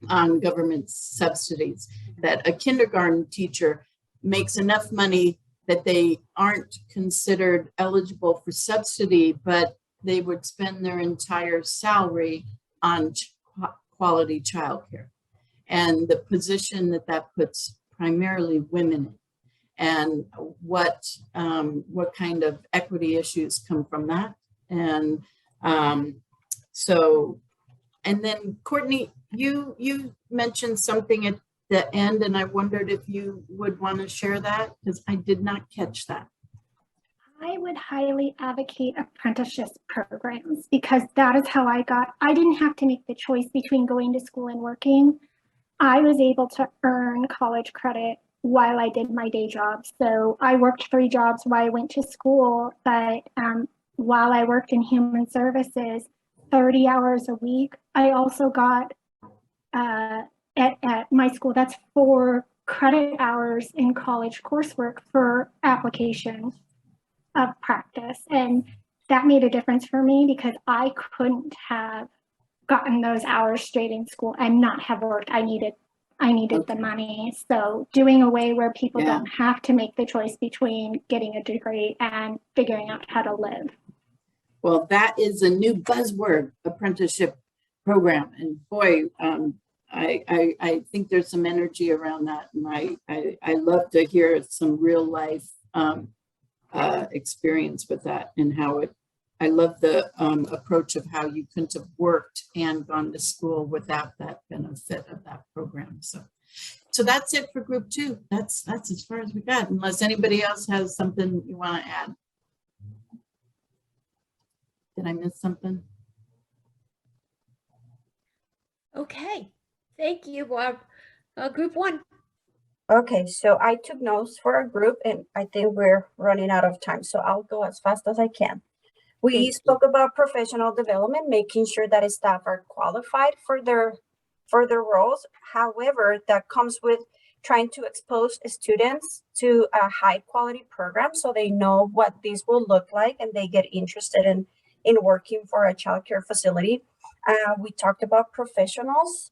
on government subsidies, that a kindergarten teacher makes enough money that they aren't considered eligible for subsidy, but they would spend their entire salary on quality childcare, and the position that that puts primarily women in, and what kind of equity issues come from that. And so, and then Courtney, you mentioned something at the end, and I wondered if you would want to share that, because I did not catch that. I would highly advocate apprenticeship programs, because that is how I didn't have to make the choice between going to school and working. I was able to earn college credit while I did my day job. So I worked 3 jobs while I went to school, but while I worked in human services, 30 hours a week, I also got at my school, that's 4 credit hours in college coursework for application of practice. And that made a difference for me, because I couldn't have gotten those hours straight in school and not have worked. I needed the money. So doing a way where people don't have to make the choice between getting a degree and figuring out how to live. Well, that is a new buzzword, apprenticeship program. And boy, I think there's some energy around that. And I love to hear some real life experience with that, and how I love the approach of how you couldn't have worked and gone to school without that benefit of that program. So that's it for group 2. That's as far as we got, unless anybody else has something you want to add. Did I miss something? Okay, thank you, Barb. Group 1. Okay, so I took notes for a group, and I think we're running out of time, so I'll go as fast as I can. We spoke about professional development, making sure that staff are qualified for their roles. However, that comes with trying to expose students to a high quality program, so they know what this will look like and they get interested in working for a childcare facility. We talked about professionals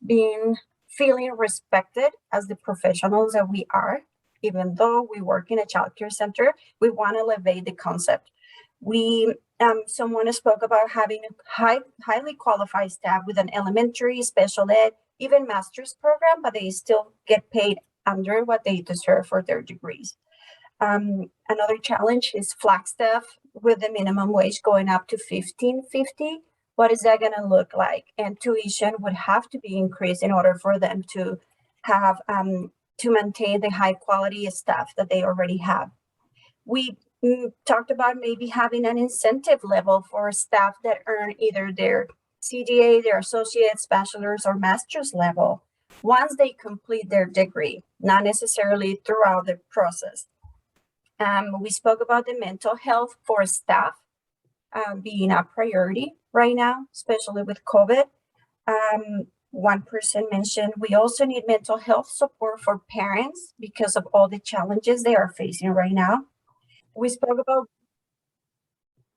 feeling respected as the professionals that we are. Even though we work in a childcare center, we want to elevate the concept. Someone spoke about having a highly qualified staff with an elementary, special ed, even master's program, but they still get paid under what they deserve for their degrees. Another challenge is flag staff with the minimum wage going up to $15.50. What is that going to look like? And tuition would have to be increased in order for them to have to maintain the high quality staff that they already have. We talked about maybe having an incentive level for staff that earn either their CDA, their associate's, bachelor's, or master's level once they complete their degree, not necessarily throughout the process. We spoke about the mental health for staff being a priority right now, especially with COVID. One person mentioned we also need mental health support for parents because of all the challenges they are facing right now. We spoke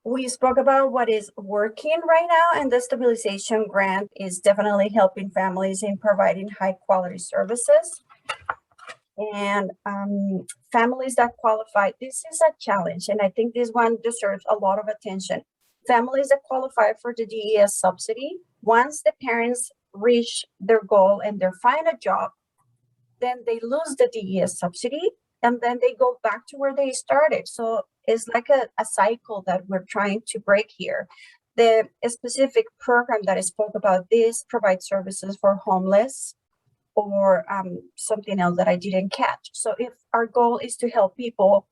We spoke about what is working right now, and the stabilization grant is definitely helping families in providing high quality services. And families that qualify, this is a challenge, and I think this one deserves a lot of attention. Families that qualify for the DES subsidy, once the parents reach their goal and they find a job, then they lose the DES subsidy, and then they go back to where they started. So it's like a cycle that we're trying to break here. The specific program that I spoke about this provides services for homeless or something else that I didn't catch. So if our goal is to help people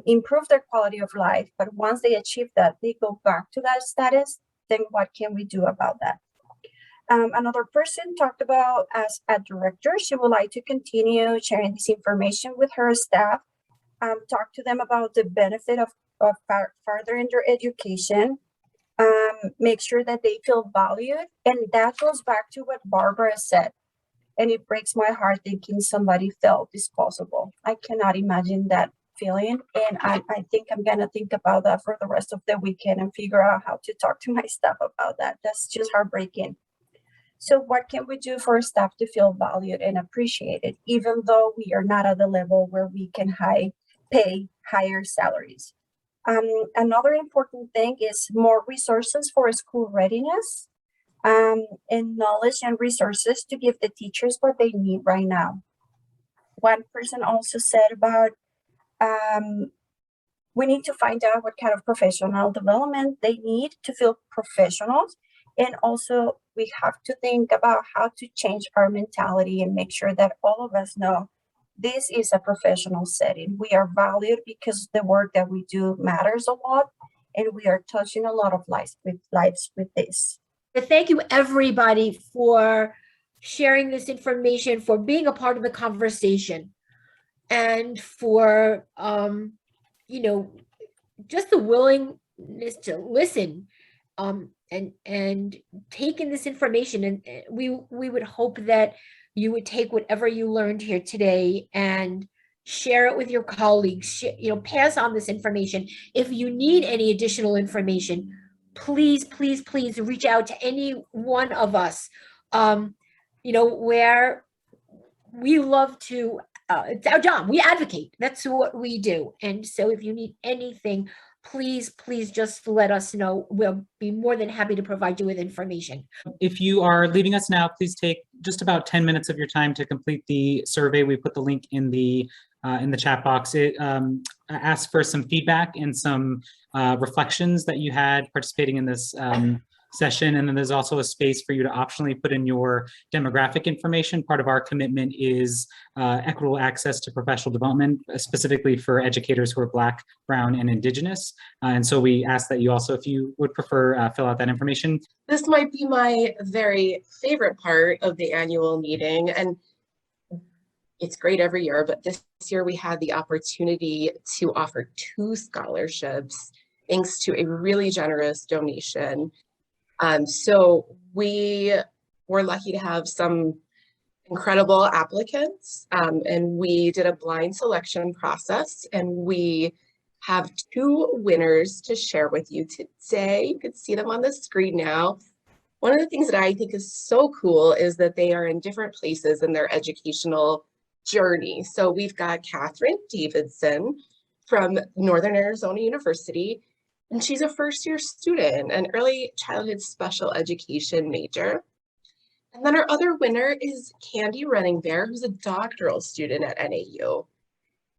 improve their quality of life, but once they achieve that, they go back to that status, then what can we do about that? Another person talked about, as a director, she would like to continue sharing this information with her staff, talk to them about the benefit of furthering their education, make sure that they feel valued. And that goes back to what Barbara said. And it breaks my heart thinking somebody felt disposable. I cannot imagine that feeling. And I think I'm going to think about that for the rest of the weekend and figure out how to talk to my staff about that. That's just heartbreaking. So what can we do for staff to feel valued and appreciated, even though we are not at the level where we can pay higher salaries? Another important thing is more resources for school readiness. And knowledge and resources to give the teachers what they need right now. One person also said about we need to find out what kind of professional development they need to feel professionals. And also we have to think about how to change our mentality and make sure that all of us know this is a professional setting. We are valued because the work that we do matters a lot, and we are touching a lot of lives with this. Thank you, everybody, for sharing this information, for being a part of the conversation, and for, just the willingness to listen and taking this information. And we would hope that you would take whatever you learned here today and share it with your colleagues, pass on this information. If you need any additional information, please reach out to any one of us, where we love to, it's our job, we advocate, that's what we do. And so if you need anything, please just let us know. We'll be more than happy to provide you with information. If you are leaving us now, please take just about 10 minutes of your time to complete the survey. We put the link in the chat box. It asks for some feedback and some reflections that you had participating in this session. And then there's also a space for you to optionally put in your demographic information. Part of our commitment is equitable access to professional development, specifically for educators who are Black, Brown, and Indigenous. And so we ask that you also, if you would prefer, fill out that information. This might be my very favorite part of the annual meeting. And it's great every year, but this year we had the opportunity to offer 2 scholarships thanks to a really generous donation. So we were lucky to have some incredible applicants, and we did a blind selection process, and we have 2 winners to share with you today. You can see them on the screen now. One of the things that I think is so cool is that they are in different places in their educational journey. So we've got Cathryn Davidson from Northern Arizona University, and she's a first-year student, an early childhood special education major. And then our other winner is Candi Bear, who's a doctoral student at NAU.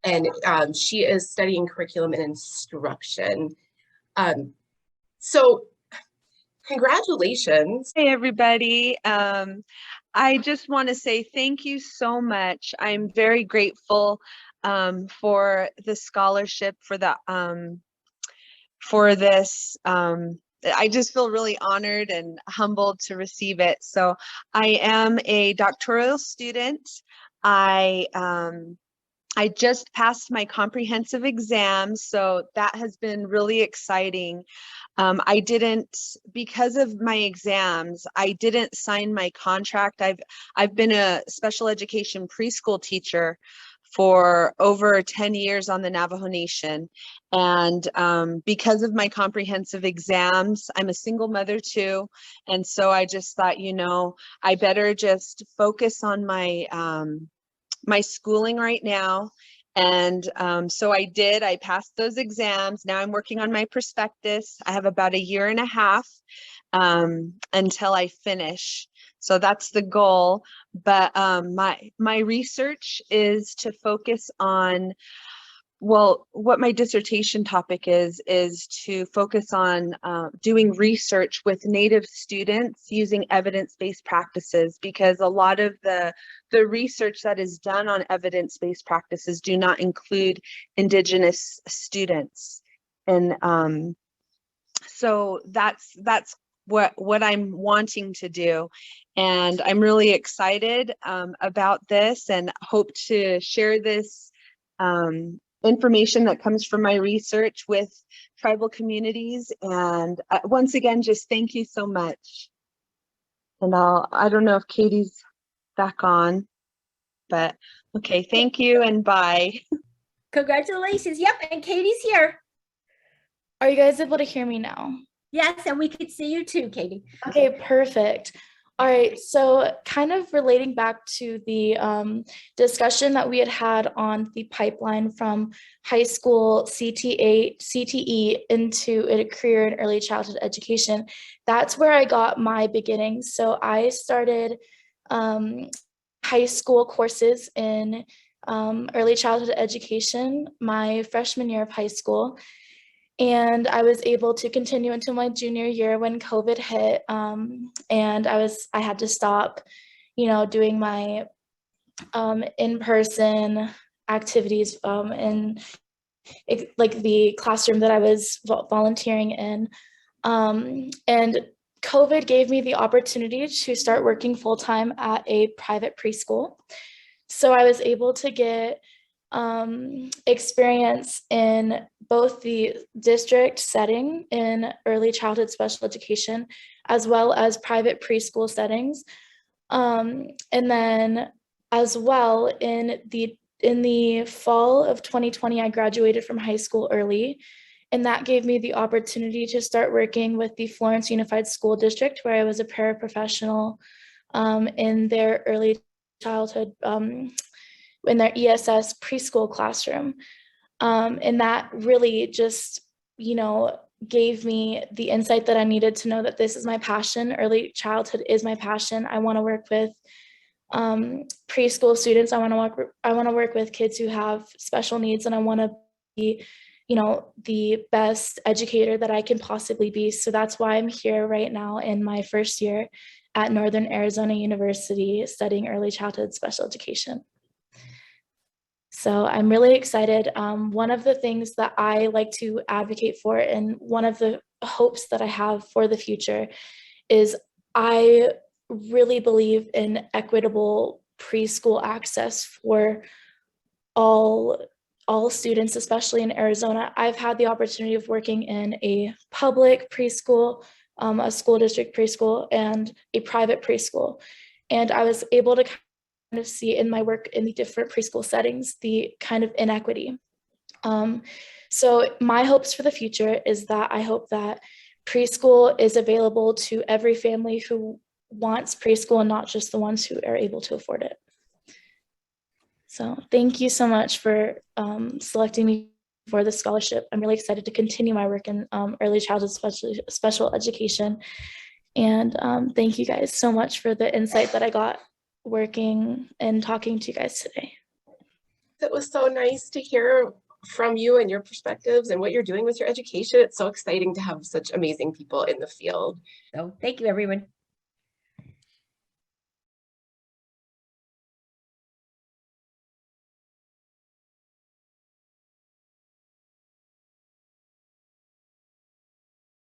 And she is studying curriculum and instruction. So congratulations. Hey, everybody. I just want to say thank you so much. I'm very grateful for the scholarship, for this. I just feel really honored and humbled to receive it. So I am a doctoral student. I just passed my comprehensive exam, so that has been really exciting. Because of my exams, I didn't sign my contract. I've been a special education preschool teacher for over 10 years on the Navajo Nation. And because of my comprehensive exams, I'm a single mother too. And so I just thought, you know, I better just focus on my, my schooling right now. And so I did. I passed those exams. Now I'm working on my prospectus. I have about 1.5 years until I finish. So that's the goal. But my research is to focus on, well, what my dissertation topic is to focus on doing research with Native students using evidence-based practices, because a lot of the research that is done on evidence-based practices do not include Indigenous students. And so that's what I'm wanting to do. And I'm really excited about this and hope to share this information that comes from my research with tribal communities. And once again, just thank you so much. And I don't know if Katie's back on, but okay, thank you and bye. Congratulations. Yep, and Katie's here. Are you guys able to hear me now? Yes, and we could see you too, Katie. Okay, perfect. All right, so kind of relating back to the discussion that we had on the pipeline from high school CTE into a career in early childhood education, that's where I got my beginnings. So I started high school courses in early childhood education my freshman year of high school. And I was able to continue until my junior year when COVID hit. And I had to stop, you know, doing my in-person activities in like the classroom that I was volunteering in. And COVID gave me the opportunity to start working full-time at a private preschool. So I was able to get experience in both the district setting in early childhood special education, as well as private preschool settings. And then as well in the fall of 2020, I graduated from high school early, and that gave me the opportunity to start working with the Florence Unified School District, where I was a paraprofessional in their early childhood in their ESS preschool classroom. And that really just, you know, gave me the insight that I needed to know that this is my passion. Early childhood is my passion. I want to work with preschool students. I want to work with kids who have special needs, and I want to be, you know, the best educator that I can possibly be. So that's why I'm here right now in my first year at Northern Arizona University studying early childhood special education. So I'm really excited. One of the things that I like to advocate for, and one of the hopes that I have for the future, is I really believe in equitable preschool access for all students, especially in Arizona. I've had the opportunity of working in a public preschool, a school district preschool, and a private preschool. And I was able to kind of see in my work in the different preschool settings the kind of inequity. So my hopes for the future is that I hope that preschool is available to every family who wants preschool and not just the ones who are able to afford it. So thank you so much for selecting me for the scholarship. I'm really excited to continue my work in early childhood special education. And thank you guys so much for the insight that I got working and talking to you guys today. It was so nice to hear from you and your perspectives and what you're doing with your education. It's so exciting to have such amazing people in the field. So thank you, everyone.